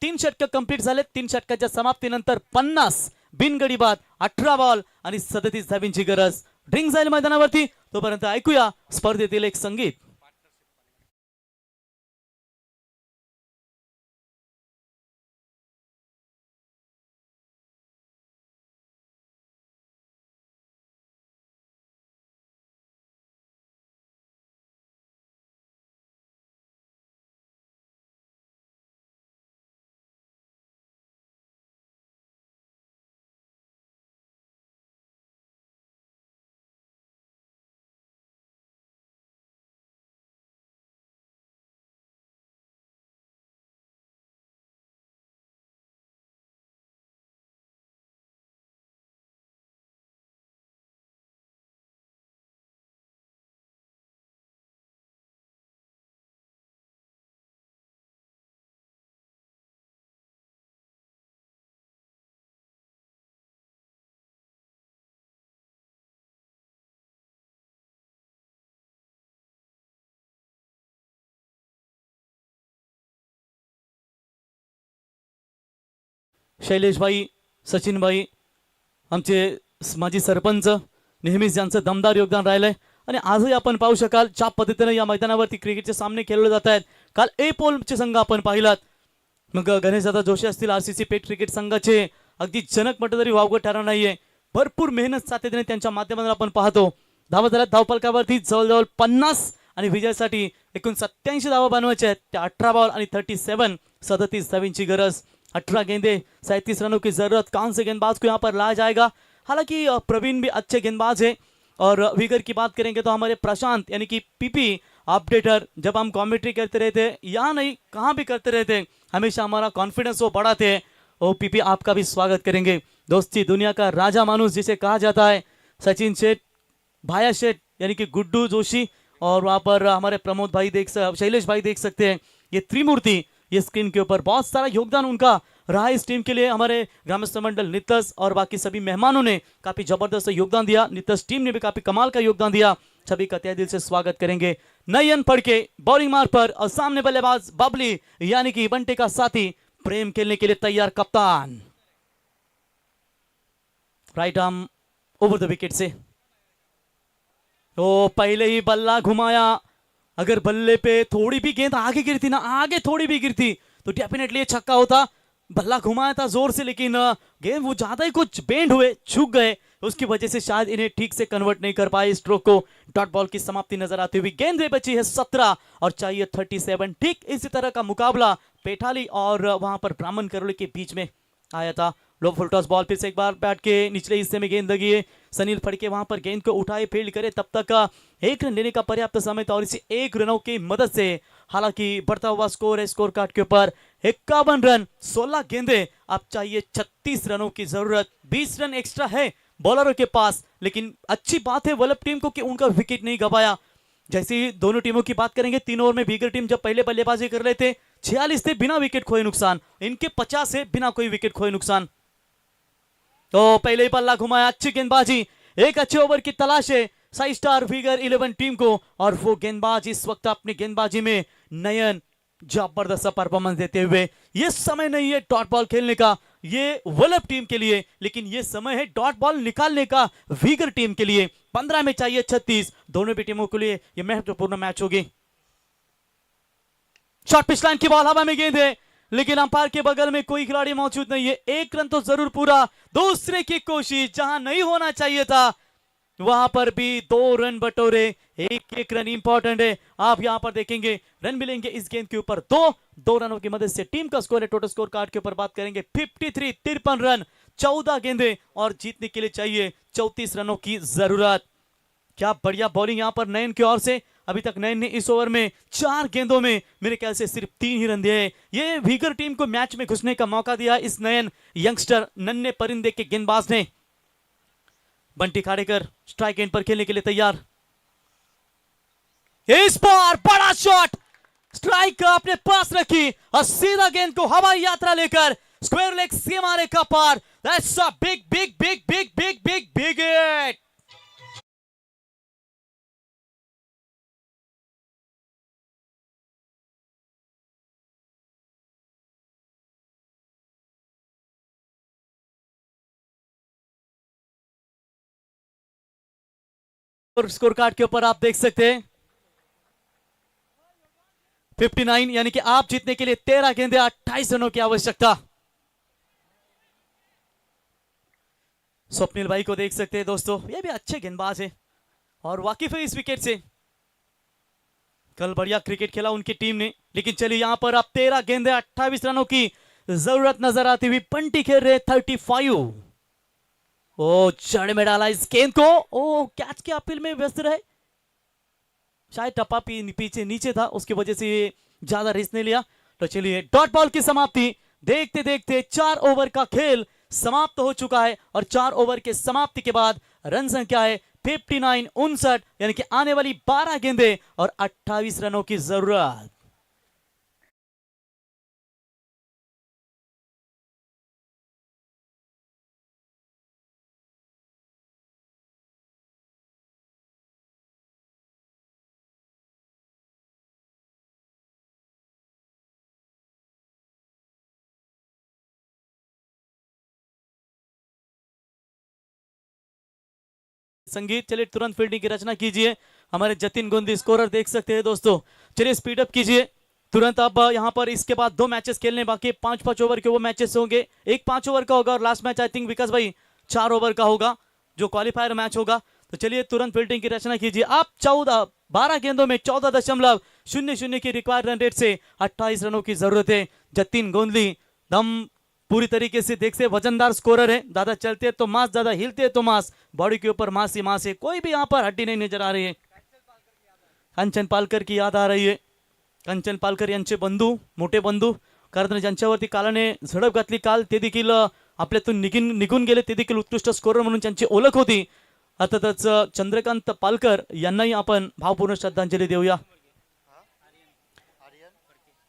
3 षटक कंप्लीट झाले. 3 षटकाच्या समाप्तीनंतर 50 बिनगडी बाद, 18 बॉल आणि 37 धावींची गरज. ड्रिंक जाईल मैदानावरती. तोपर्यंत ऐकूया स्पर्धेतील एक संगीत. शैलेश भाई, सचिन भाई, आमचे माजी सरपंच, नेहमीच यांचं दमदार योगदान राहिलंय. आणि आजही आपण पाहू शकाल ज्या पद्धतीने या मैदानावरती क्रिकेटचे सामने खेळले जात आहेत. काल ए पोलचे संघ आपण पाहिलात. मग गणेशदादा जोशी असतील, आरसीसी पेट क्रिकेट संघाचे अगदी जनक म्हटलं तरी वावगं ठरणार नाहीये. भरपूर मेहनत सातत्याने त्यांच्या माध्यमातून आपण पाहतो. धावा झाल्या धावफलकावरती जवळजवळ 50 आणि विजयासाठी एकूण 87 धावा बनवायच्या आहेत. त्या 18 बॉल आणि 37 धावींची गरज. 18 गेंदे 37 रनों की जरूरत. कौन से गेंदबाज को यहाँ पर लाया जाएगा? हालांकि प्रवीण भी अच्छे गेंदबाज है. और विगर की बात करेंगे तो हमारे प्रशांत यानी कि पीपी अपडेटर, जब हम कमेंट्री करते रहते यहाँ नहीं कहाँ भी करते रहते, हमेशा हमारा कॉन्फिडेंस वो बढ़ाते हैं. ओ पीपी, आपका भी स्वागत करेंगे. दोस्ती दुनिया का राजा मानुस जिसे कहा जाता है, सचिन शेठ, भाया शेठ यानी कि गुड्डू जोशी, और वहाँ पर हमारे प्रमोद भाई शैलेश भाई देख सकते हैं. ये त्रिमूर्ति ये स्क्रीन के ऊपर बहुत सारा योगदान उनका रहा इस टीम के लिए. हमारे ग्रामस्थ मंडल नितस और बाकी सभी मेहमानों ने काफी जबरदस्त योगदान दिया. नितस टीम ने भी काफी कमाल का योगदान दिया. सभी का तहे दिल से स्वागत करेंगे. नयन फड़के बॉलिंग मार पर और सामने बल्लेबाज बबली यानी कि बंटे का साथी प्रेम खेलने के लिए तैयार. कप्तान right arm over the wicket से. तो पहले ही बल्ला घुमाया. अगर बल्ले पे थोड़ी भी गेंद आगे गिरती ना, आगे थोड़ी भी गिरती तो डेफिनेटली ये छक्का होता. बल्ला घुमाया था जोर से, लेकिन गेंद वो ज्यादा ही कुछ बेंड हुए, झुक गए. उसकी वजह से शायद इन्हें ठीक से कन्वर्ट नहीं कर पाए स्ट्रोक को. डॉट बॉल की समाप्ति नजर आती हुई. गेंद बची है 17 और चाहिए 37. ठीक इसी तरह का मुकाबला पेठाली और वहां पर ब्राह्मण करोली के बीच में आया था. लो फुल टॉस बॉल फिर से एक बार बैट के निचले हिस्से में गेंद लगी है. सनील फड़के वहां पर गेंद को उठाए, फील्ड करे, तब तक 1 रन लेने का पर्याप्त समय था. और इसी 1 रनों की मदद से हालांकि बढ़ता हुआ स्कोर है स्कोर कार्ड के ऊपर 51 रन 16 गेंदे. अब चाहिए 36 रनों की जरूरत. 20 रन एक्स्ट्रा है बॉलरों के पास, लेकिन अच्छी बात है वल्लभ टीम को कि उनका विकेट नहीं गवाया. जैसे ही दोनों टीमों की बात करेंगे, 3 ओवर में भीगर टीम जब पहले बल्लेबाजी कर रहे थे 46 थे बिना विकेट खोए नुकसान. इनके 50 है बिना कोई विकेट खोए नुकसान. तो पहले ही बल्ला घुमाया, अच्छी गेंदबाजी, एक अच्छे ओवर की तलाश है साई स्टार फिगर 11 टीम को. और वो गेंदबाज इस वक्त अपनी गेंदबाजी में नयन जबरदस्त परफॉर्मेंस देते हुए. ये समय नहीं है डॉट बॉल खेलने का, ये वल्लभ टीम के लिए, लेकिन ये समय है डॉट बॉल निकालने का विगर टीम के लिए. 15 में चाहिए 36. दोनों भी टीमों के लिए ये महत्वपूर्ण मैच होगी. शॉर्ट पिच लाइन की बॉल हवा में गेंद है, लेकिन अंपायर के बगल में कोई खिलाड़ी मौजूद नहीं है. 1 रन तो जरूर पूरा. दूसरे की कोशिश जहां नहीं होना चाहिए था वहां पर भी 2 रन बटोरे. एक रन इंपॉर्टेंट है. आप यहां पर देखेंगे रन मिलेंगे इस गेंद के ऊपर 2 रनों की मदद से. टीम का स्कोर है टोटल स्कोर कार्ड के ऊपर बात करेंगे 53 रन 14 गेंदे और जीतने के लिए चाहिए 34 रनों की जरूरत. क्या बढ़िया बॉलिंग यहां पर नयन की ओर से. अभी तक नयन ने इस ओवर में 4 गेंदों में मेरे ख्याल से सिर्फ 3 ही रन दिए. ये विगर टीम को मैच में घुसने का मौका दिया इस नयन यंगस्टर नन्हे परिंदे के गेंदबाज ने. बंटी खाड़ेकर स्ट्राइक एंड पर खेलने के लिए तैयार. इस बार बड़ा शॉट, स्ट्राइक अपने पास रखी और सीधा गेंद को हवाई यात्रा लेकर स्क्वायर लेग सीमा रेखा पार. That's a big big big big big big big hit. और स्कोर कार्ड के ऊपर आप देख सकते हैं 59, यानी कि आप जीतने के लिए 13 गेंदे 28 रनों की आवश्यकता। स्वप्निल भाई को देख सकते हैं दोस्तों, ये भी अच्छे गेंदबाज है और वाकिफ है इस विकेट से। कल बढ़िया क्रिकेट खेला उनकी टीम ने, लेकिन चलिए यहां पर अब 13 गेंदे 28 रनों की जरूरत नजर आती हुई। बंटी खेल रहे 35। ओ चढ़ में डाला इस गेंद को, ओ कैच की अपील में व्यस्त रहे, शायद टप्पा पीछे नीचे था, उसकी वजह से ज्यादा रिस्क नहीं लिया। तो चलिए डॉट बॉल की समाप्ति, देखते देखते 4 ओवर का खेल समाप्त हो चुका है और 4 ओवर के समाप्ति के बाद रन संख्या है 59, यानी कि आने वाली 12 गेंदे और 28 रनों की जरूरत। संगीत, चलिए तुरंत फील्डिंग की रचना कीजिए। हमारे जतिन गोंदी स्कोरर देख सकते हैं दोस्तों, चलिए स्पीड अप कीजिए तुरंत। अब यहां पर इसके बाद 2 मैचेस खेलने बाकी, 5-5 ओवर के वो मैचेस होंगे। एक 5 ओवर का होगा और लास्ट मैच आई थिंक विकास भाई 4 ओवर का होगा, जो क्वालिफायर मैच होगा। तो चलिए तुरंत फील्डिंग की रचना कीजिए। आप 12 गेंदों में 14.00 की रिक्वायर्ड रन रेट से 28 रनों की जरूरत है। जतिन गोंदली दम पूरी तरीके से देख से वजनदार स्कोरर है, ज्यादा चलते तो मांस, ज्यादा हिलते तो मांस, बॉडी के ऊपर मांस ही मांस है, कोई भी यहाँ पर हड्डी नहीं नजर आ रही है। कंचन पालकर की याद आ रही आहे। कंचन पालकर यांचे बंधू, मोठे बंधू, कारण ज्यांच्यावरती कालाने झडप घातली काल, ते देखील आपल्यातून निघून गेले, ते देखील उत्कृष्ट स्कोरर म्हणून त्यांची ओळख होती। अर्थातच चंद्रकांत पालकर यांनाही आपण भावपूर्ण श्रद्धांजली देऊया।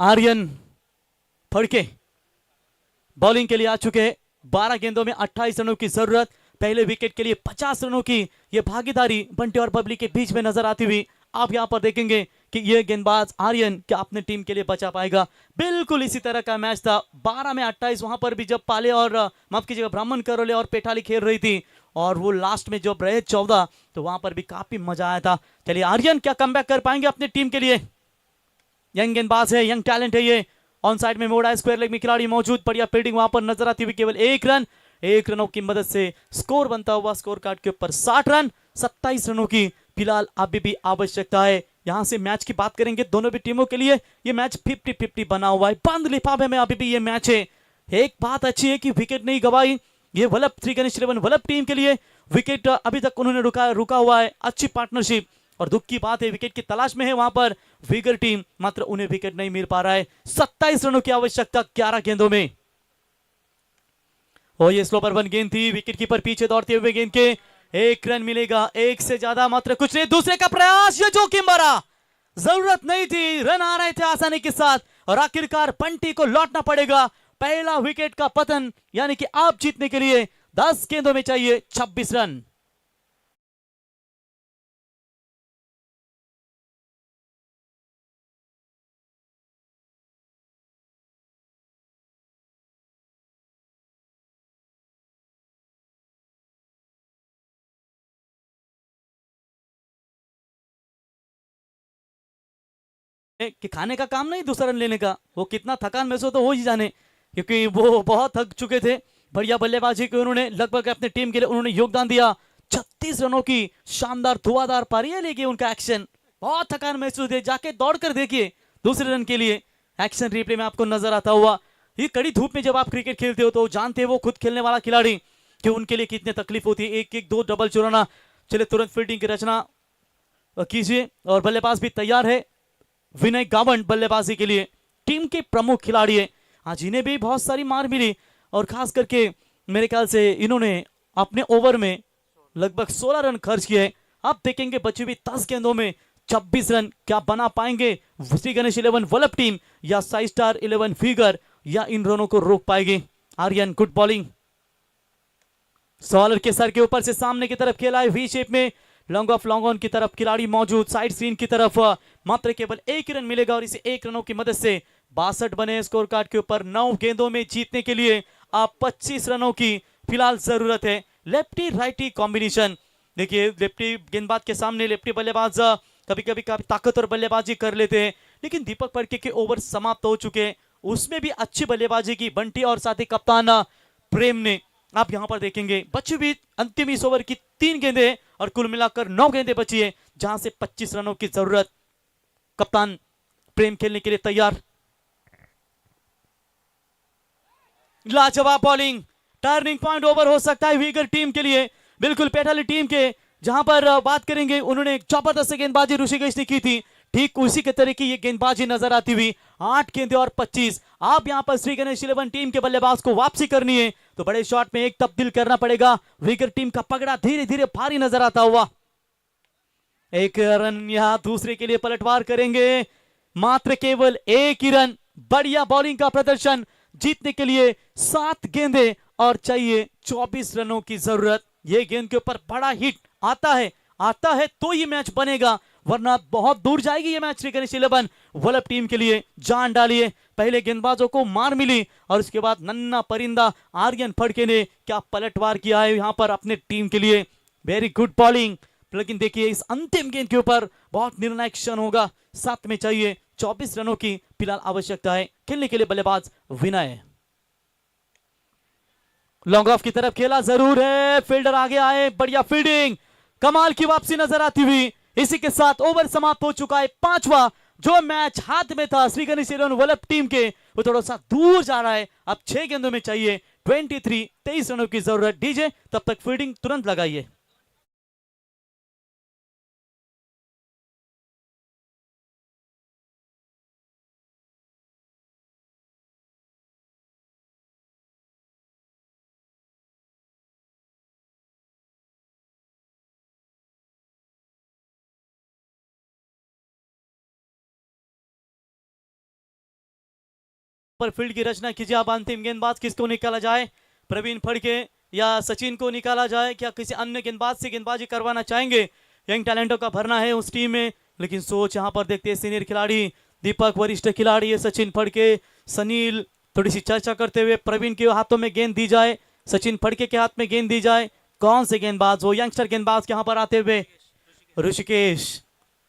आर्यन फड़के बॉलिंग के लिए आ चुके हैं। 12 गेंदों में 28 रनों की जरूरत, पहले विकेट के लिए 50 रनों की ये भागीदारी बंटी और बबली के बीच में नजर आती हुई। आप यहां पर देखेंगे कि ये गेंदबाज आर्यन क्या अपने टीम के लिए बचा पाएगा। बिल्कुल इसी तरह का मैच था, 12 में 28। वहां पर भी जब पाले और माफ कीजिएगा ब्राह्मण करोले और पेठाली खेल रही थी और वो लास्ट में जब रहे 14, तो वहां पर भी काफी मजा आया था। चलिए आर्यन क्या कमबैक कर पाएंगे अपने टीम के लिए। यंग गेंदबाज है, यंग टैलेंट है ये। ऑन साइड में मोड़ा है, स्क्वायर लेग में खिलाड़ी मौजूद, बढ़िया फील्डिंग वहां पर नजर आती हुई। केवल 1 रन, 1 रनों की मदद से स्कोर बनता हुआ स्कोर कार्ड के ऊपर 60 रन। 27 रनों की फिलहाल अभी भी आवश्यकता है। यहां से मैच की बात करेंगे दोनों भी टीमों के लिए, ये मैच 50-50 बना हुआ है, बंद लिफाफे में अभी भी ये मैच है। एक बात अच्छी है कि विकेट नहीं गवाई ये वल्लभ 3x11 वल्लभ टीम के लिए। विकेट अभी तक उन्होंने रुका हुआ है, अच्छी पार्टनरशिप। और दुख की बात है विकेट की तलाश में है वहां पर विगर टीम, मात्र उन्हें विकेट नहीं मिल पा रहा है। 27 रनों की आवश्यकता 11 गेंदों में। और ये स्लो पर 1 गेंद थी, विकेट कीपर पीछे दौड़ते हुए गेंद के 1 रन मिलेगा, 1 से ज्यादा मात्र कुछ नहीं। दूसरे का प्रयास, ये जोखिम भरा, जरूरत नहीं थी, रन आ रहे थे आसानी के साथ और आखिरकार बंटी को लौटना पड़ेगा। पहला विकेट का पतन, यानी कि आप जीतने के लिए 10 गेंदों में चाहिए 26 रन। कि खाने का काम नहीं दूसरा रन लेने का, वो कितना थकान महसूस तो हो ही जाने, क्योंकि वो बहुत थक चुके थे। बढ़िया बल्लेबाजी की उन्होंने, लगभग अपने टीम के लिए उन्होंने योगदान दिया। 36 रनों की शानदार धुआंधार पारी है, लेकिन उनका एक्शन बहुत थकान महसूस है। जाके दौड़कर देखिए दूसरे रन के लिए, एक्शन रिप्ले में आपको नजर आता हुआ। ये कड़ी धूप में जब आप क्रिकेट खेलते हो तो जानते हो वो खुद खेलने वाला खिलाड़ी कि उनके लिए कितनी तकलीफ होती है, एक एक 2 डबल चुराना। चलिए तुरंत फील्डिंग की रचना कीजिए और बल्लेबाज भी तैयार है। विनय गावंड बल्लेबाजी के लिए टीम के प्रमुख खिलाड़ी है। आज इन्हें भी बहुत सारी मार मिली और खास करके मेरे ख्याल से इन्होंने अपने ओवर में लगभग 16 रन खर्च किए। अब देखेंगे बची हुई 10 गेंदों में 26 रन क्या बना पाएंगे श्री गणेश 11 वल्लभ टीम या साई स्टार 11 फिगर, या इन दोनों को रोक पाएगी। आर्यन गुड बॉलिंग, सॉलर के सर के ऊपर से सामने की तरफ खेला है, वी शेप में लॉन्ग ऑफ लॉन्ग ऑन की तरफ खिलाड़ी मौजूद, साइड सीन की तरफ मात्र केवल 1 रन मिलेगा और इसे 1 रनों की मदद से 62 बने स्कोर कार्ड के ऊपर। 9 गेंदों में जीतने के लिए आप 25 रनों की फिलहाल जरूरत है। लेफ्टी राइटी कॉम्बिनेशन, देखिए लेफ्टी गेंदबाज के सामने लेफ्टी बल्लेबाज कभी कभी काफी ताकतवर बल्लेबाजी कर लेते हैं, लेकिन दीपक पर्के के ओवर समाप्त हो चुके हैं। उसमें भी अच्छी बल्लेबाजी की बंटी और साथ ही कप्तान प्रेम ने। आप यहां पर देखेंगे बची हुई अंतिम इस ओवर की 3 गेंदें और कुल मिलाकर 9 गेंदें बची है, जहां से 25 रनों की जरूरत। कप्तान प्रेम खेलने के लिए तैयार। लाजवाब बॉलिंग, टर्निंग पॉइंट ओवर हो सकता है वीगर टीम के लिए, बिल्कुल पेटाली टीम के। जहां पर बात करेंगे, उन्होंने एक जबरदस्त गेंदबाजी ऋषिकेश ने की थी, ठीक उसी के तरीके ये गेंदबाजी नजर आती हुई। 8 गेंदे और 25। आप यहां पर श्री गणेश 11 टीम के बल्लेबाज को वापसी करनी है तो बड़े शॉट में एक तब्दील करना पड़ेगा। वीगर टीम का पगड़ा धीरे धीरे भारी नजर आता हुआ। एक रन यहां दूसरे के लिए पलटवार करेंगे, मात्र केवल एक ही रन। बढ़िया बॉलिंग का प्रदर्शन, जीतने के लिए 7 गेंदे और चाहिए 24 रनों की जरूरत। ये गेंद के ऊपर बड़ा हिट आता है तो ये मैच बनेगा, वरना बहुत दूर जाएगी ये मैच। श्री गणेश 11 वल्लभ टीम के लिए जान डालिए। पहले गेंदबाजों को मार मिली और उसके बाद नन्ना परिंदा आर्यन फड़के ने क्या पलटवार किया है यहां पर अपने टीम के लिए। वेरी गुड बॉलिंग, लेकिन देखिए इस अंतिम गेंद के ऊपर बहुत निर्णायक क्षण होगा। 7 में चाहिए 24 रनों की फिलहाल आवश्यकता है। खेलने के लिए बल्लेबाज विनय। लॉन्ग ऑफ की तरफ खेला जरूर है, फील्डर आगे आए, बढ़िया फील्डिंग, कमाल की वापसी नजर आती हुई। इसी के साथ ओवर समाप्त हो चुका है। 5वां जो मैच हाथ में था श्री गणेश 11 वल्लभ टीम के, वो थोड़ा सा दूर जा रहा है। अब 6 गेंदों में चाहिए 23 रनों की जरूरत। डीजे तब तक फील्डिंग तुरंत लगाइए। पर फील्ड की रचना कीजिए। आप अंतिम गेंदबाज किसको निकाला जाए, प्रवीण फड़के या सचिन को निकाला जाए, क्या किसी अन्य गेंदबाज से गेंदबाजी करवाना चाहेंगे? यंग टैलेंटों का भरना है उस टीम में, लेकिन सोच यहां पर देखते हैं सीनियर खिलाड़ी दीपक, वरिष्ठ खिलाड़ी है सचिन फड़के, सनील। थोड़ी सी चर्चा करते हुए प्रवीण के हाथों में गेंद दी जाए, सचिन फड़के के हाथ में गेंद दी जाए, कौन से गेंदबाज हो? यंगस्टर गेंदबाज यहां पर आते हुए ऋषिकेश।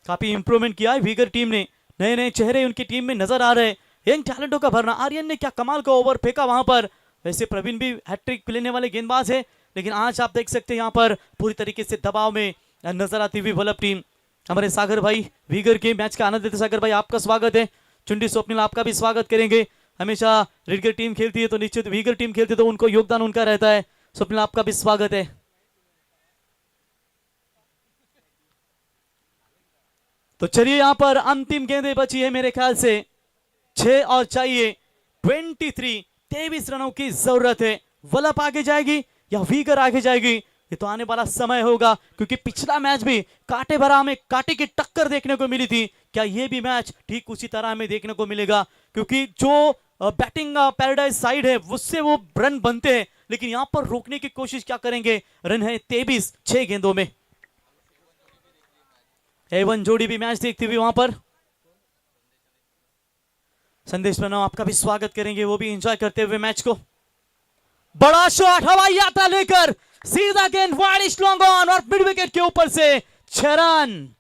काफी इंप्रूवमेंट किया है वीगर टीम ने, नए नए चेहरे उनकी टीम में नजर आ रहे। यंग टैलेंटों का भरना, आर्यन ने क्या कमाल का ओवर फेंका वहां पर। वैसे प्रवीण भी हैट्रिक लेने वाले गेंदबाज है, लेकिन आज आप देख सकते हैं यहां पर पूरी तरीके से दबाव में नजर आती हुई वल्लभ टीम। हमारे सागर भाई वीगर के मैच का आनंद लेते। सागर भाई आपका स्वागत है। चुंडी स्वप्निल आपका भी स्वागत करेंगे। हमेशा रीडगर टीम खेलती है तो निश्चित वीगर टीम खेलती है तो उनको योगदान उनका रहता है। स्वप्निल आपका भी स्वागत है। तो चलिए यहां पर अंतिम गेंदें बची है मेरे ख्याल से 6 और चाहिए 23 रनों की जरूरत है। वल्लभ आगे जाएगी या वीगर आगे जाएगी, ये तो आने वाला समय होगा, क्योंकि पिछला मैच भी कांटे भरा में कांटे की टक्कर देखने को मिली थी। क्या ये भी मैच ठीक उसी तरह हमें देखने को मिलेगा? क्योंकि जो बैटिंग पैराडाइज साइड है उससे वो रन बनते हैं, लेकिन यहां पर रोकने की कोशिश क्या करेंगे? रन है 23 6 गेंदों में। एवन जोड़ी भी मैच देखती हुई वहां पर। संदेश प्रणव आपका भी स्वागत करेंगे, वो भी एंजॉय करते हुए मैच को। बड़ा शॉट, हवाई यात्रा लेकर सीधा गेंद वाइड लॉन्ग ऑन और मिड विकेट के ऊपर से 6 रन।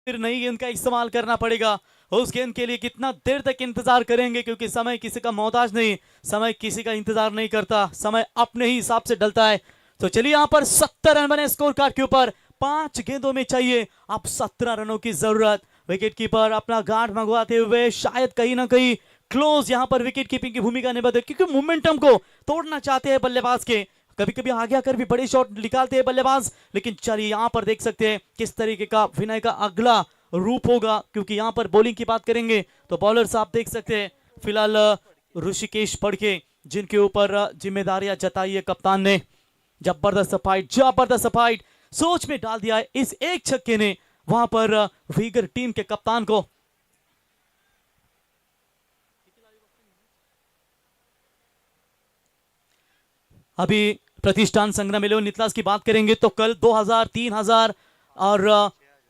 फिर नई गेंद का इस्तेमाल करना पड़ेगा। उस गेंद के लिए कितना देर तक इंतजार करेंगे, क्योंकि समय किसी का मोहताज नहीं, समय किसी का इंतजार नहीं करता, समय अपने ही हिसाब से डलता है। तो चलिए यहां पर 70 रन बने स्कोर कार्ड के ऊपर। 5 गेंदों में चाहिए अब 17 रनों की जरूरत। विकेट कीपर अपना गार्ड मंगवाते हुए शायद कहीं ना कहीं क्लोज यहां पर विकेट कीपिंग की भूमिका निभाते, क्योंकि मोमेंटम को तोड़ना चाहते हैं बल्लेबाज के। कभी कभी आगे आकर भी बड़े शॉट निकालते हैं बल्लेबाज, लेकिन चलिए यहां पर देख सकते हैं किस तरीके का विनय का अगला रूप होगा, क्योंकि यहां पर बॉलिंग की बात करेंगे तो बॉलर्स आप देख सकते हैं फिलहाल ऋषिकेश फड़के, जिनके ऊपर जिम्मेदारियां जताई है कप्तान ने। जबरदस्त फाइट सोच में डाल दिया है इस एक छक्के ने वहां पर वीगर टीम के कप्तान को। अभी प्रतिष्ठान संग्राम इलेवन नितलास की बात करेंगे तो कल 2000, 3000 और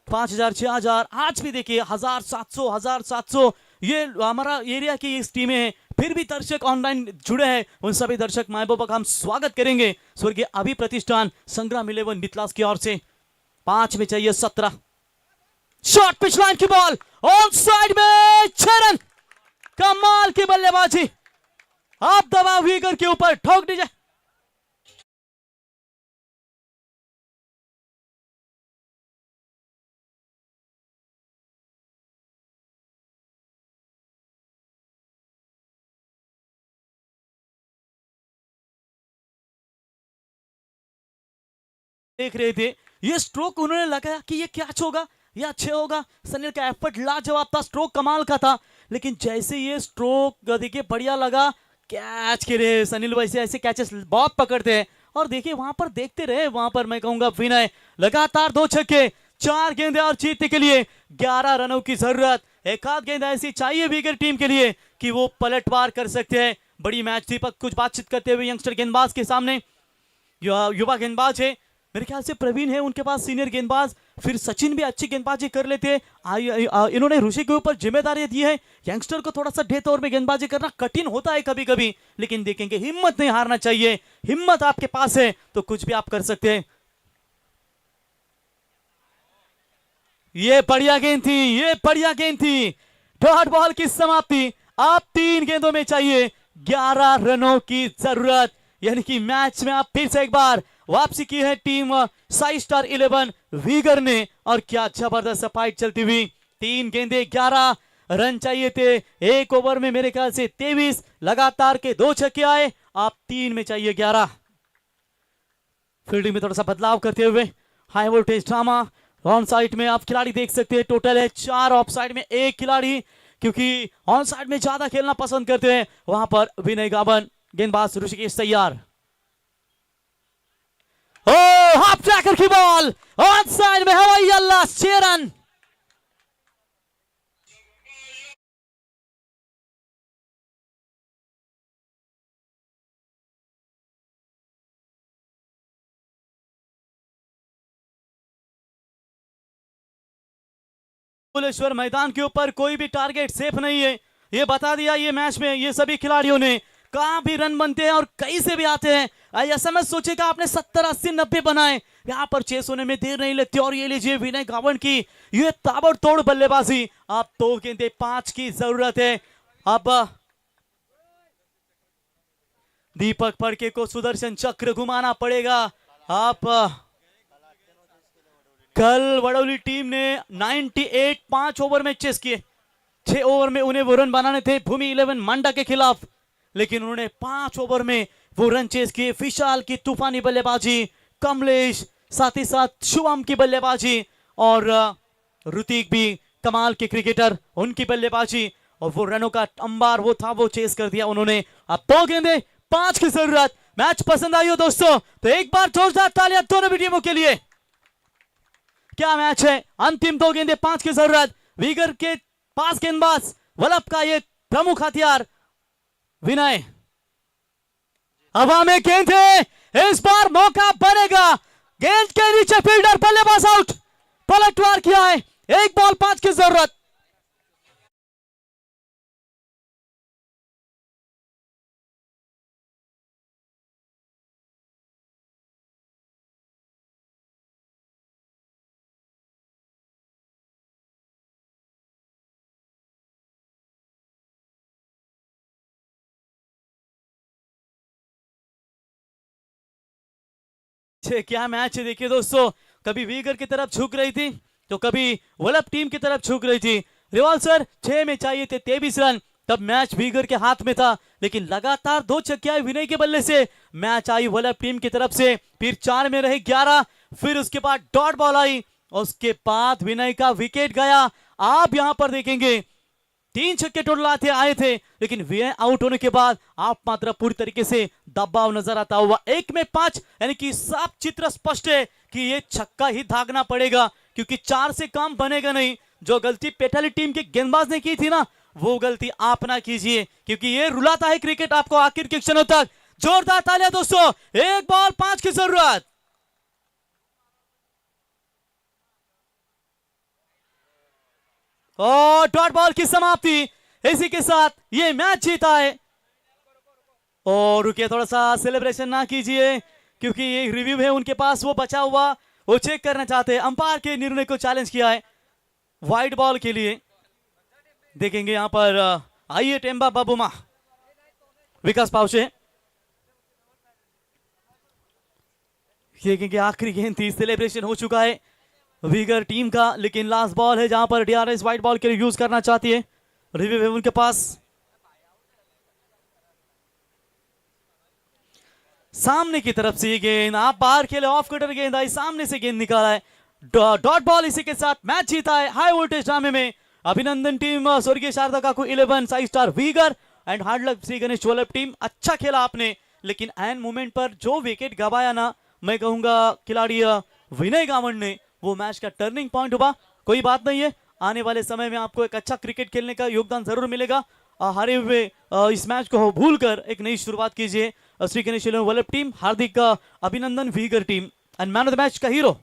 5000, 6000, आज भी देखिए 1700, 1700 ये हमारा एरिया की इस टीमें हैं। फिर भी दर्शक ऑनलाइन जुड़े हैं, उन सभी दर्शक माए बाबा का हम स्वागत करेंगे। स्वर्गीय अभी प्रतिष्ठान संग्राम इलेवन नितलास की ओर से 5 में चाहिए 17 शॉट, पिच लाइन की बॉल ऑन साइड में 6 रन। कमाल की बल्लेबाजी, आप दबाव वीगर के ऊपर ठोक दीजिए। देख रहे थे ये स्ट्रोक, उन्होंने लगा कि ये कैच होगा या अच्छे होगा। सनील का एफर्ट लाजवाब था, स्ट्रोक कमाल का था, लेकिन जैसे ये स्ट्रोक देखिए बढ़िया लगा, कैच के रहे सनील वैसे ऐसे कैचेस बहुत पकड़ते हैं। और देखिए वहां पर देखते रहे, वहां पर मैं कहूंगा विनय लगातार 2 छक्के, 4 गेंदें और जीतने के लिए 11 रनों की जरूरत। एक आध गेंद ऐसी चाहिए विकेट टीम के लिए कि वो पलटवार कर सकते हैं। बड़ी मैच दीपक कुछ बातचीत करते हुए यंगस्टर गेंदबाज के सामने, युवा गेंदबाज है, मेरे ख्याल से प्रवीण है उनके पास सीनियर गेंदबाज, फिर सचिन भी अच्छी गेंदबाजी कर लेते हैं। इन्होंने ऋषि के ऊपर जिम्मेदारी दी है। यंगस्टर को थोड़ा सा डेथ ओवर में गेंदबाजी करना कठिन होता है कभी कभी, लेकिन देखेंगे हिम्मत नहीं हारना चाहिए। हिम्मत आपके पास है तो कुछ भी आप कर सकते हैं। ये बढ़िया गेंद थी, ये बढ़िया गेंद थी। डॉट बॉल की समाप्ति, आप 3 गेंदों में चाहिए 11 रनों की जरूरत, यानी कि मैच में आप फिर से एक बार वापसी की है टीम साई स्टार 11 वीगर ने। और क्या जबरदस्त फाइट चलती हुई, 3 गेंदे 11 रन चाहिए थे। 1 ओवर में मेरे ख्याल से 23 लगातार के 2 छक्के आए, आप 3 में चाहिए 11। फील्डिंग में थोड़ा सा बदलाव करते हुए हाई वोल्टेज ड्रामा। ऑन साइड में आप खिलाड़ी देख सकते हैं, टोटल है 4, ऑफ साइड में 1 खिलाड़ी, क्योंकि ऑन साइड में ज्यादा खेलना पसंद करते हैं। वहां पर विनय गावन, गेंदबाज ऋषिकेश तैयार। ओ हाफ ट्रैकर की बॉल ऑन साइड में, हवाई अल्लाह, 6 रन। भुवनेश्वर मैदान के ऊपर कोई भी टारगेट सेफ नहीं है, ये बता दिया ये मैच में ये सभी खिलाड़ियों ने। कहां भी रन बनते हैं और कहीं से भी आते हैं। ऐसा मत सोचेगा आपने 70, 80, 90 बनाए, यहां पर 6 होने में देर नहीं लगती। और ये लीजिए विनय गावन की ये ताबड़तोड़ बल्लेबाजी, आप 2 गेंदे 5 की जरूरत है। अब दीपक फड़के को सुदर्शन चक्र घुमाना पड़ेगा। आप कल वडोली टीम ने 98 5 ओवर में चेस किए, 6 ओवर में उन्हें वो रन बनाने थे भूमि 11 मंडा के खिलाफ, लेकिन उन्होंने 5 ओवर में वो रन चेस किए। विशाल की तूफानी बल्लेबाजी, कमलेश, साथ ही साथ शुभम की बल्लेबाजी, और ऋतिक भी कमाल के क्रिकेटर, उनकी बल्लेबाजी, और वो रनों का अंबार वो था, वो चेस कर दिया उन्होंने। अब 2 गेंदे 5 की जरूरत। मैच पसंद आई हो दोस्तों तो एक बार जोरदार तालियां दोनों भी टीमों के लिए। क्या मैच है, अंतिम 2 गेंदे 5 की जरूरत। वीगर के पास गेंदबाज वल्लभ का ये प्रमुख हथियार विनय, हवा में गेंद है, इस बार मौका बनेगा। गेंद के नीचे फील्डर, बल्लेबाज आउट, पलटवार किया है। 1 बॉल 5 की जरूरत। क्या मैच है देखिए दोस्तों, कभी वीगर की तरफ झुक रही थी तो कभी वल्लभ टीम की तरफ झुक रही थी। रिवाल्सर 6 में चाहिए थे 23 रन, तब मैच वीगर के हाथ में था, लेकिन लगातार 2 छक्के आए विनय के बल्ले से। मैच आई वल्लभ टीम की तरफ से, फिर 4 में रहे 11, फिर उसके बाद डॉट बॉल आई, उसके बाद विनय का विकेट गया। आप यहां पर देखेंगे 3 छक्के टोटल आए थे, लेकिन विनय आउट होने के बाद आप मात्र पूरी तरीके से दबाव नजर आता हुआ। 1 में 5, यानी कि साफ चित्र स्पष्ट है कि ये छक्का ही भागना पड़ेगा, क्योंकि 4 से काम बनेगा नहीं। जो गलती पेटाली टीम के गेंदबाज ने की थी ना, वो गलती आप ना कीजिए, क्योंकि ये रुलाता है क्रिकेट आपको आखिर के क्षणों तक। जोरदार तालियां दोस्तों, एक बॉल 5 की जरूरत। और डॉट बॉल की समाप्ति, इसी के साथ ये मैच जीता है। और रुकिए, थोड़ा सा सेलिब्रेशन ना कीजिए क्योंकि ये रिव्यू है उनके पास, वो बचा हुआ, वो चेक करना चाहते हैं। अंपायर के निर्णय को चैलेंज किया है वाइड बॉल के लिए। देखेंगे यहां पर आइए टेम्बा बाबूमा, विकास पावशे। देखेंगे आखिरी गेंद थी, सेलिब्रेशन हो चुका है वीगर टीम का, लेकिन लास्ट बॉल है जहां पर डीआरएस वाइड बॉल के लिए यूज करना चाहती है। रिव्यू है उनके पास। सामने की तरफ से ये गेंद, आप बाहर खेले, ऑफ कटर गेंद आई, सामने से गेंद निकाला है, डॉट बॉल। इसी के साथ मैच जीता है हाई वोल्टेज ड्रामे में। अभिनंदन टीम स्वर्गीय शारदा काकू 11, साई स्टार वीगर and hard luck Shri Ganesh Vallabh team. अच्छा खेला आपने, लेकिन एन मोमेंट पर जो विकेट गवाया ना, मैं कहूंगा खिलाड़ी विनय गावंड ने, वो मैच का टर्निंग पॉइंट हुआ। कोई बात नहीं है, आने वाले समय में आपको एक अच्छा क्रिकेट खेलने का योगदान जरूर मिलेगा। हारे हुए इस मैच को भूलकर एक नई शुरुआत कीजिए। श्री गणेश वल्लभ टीम, हार्दिक अभिनंदन Uyghur team. End man of the match का हीरो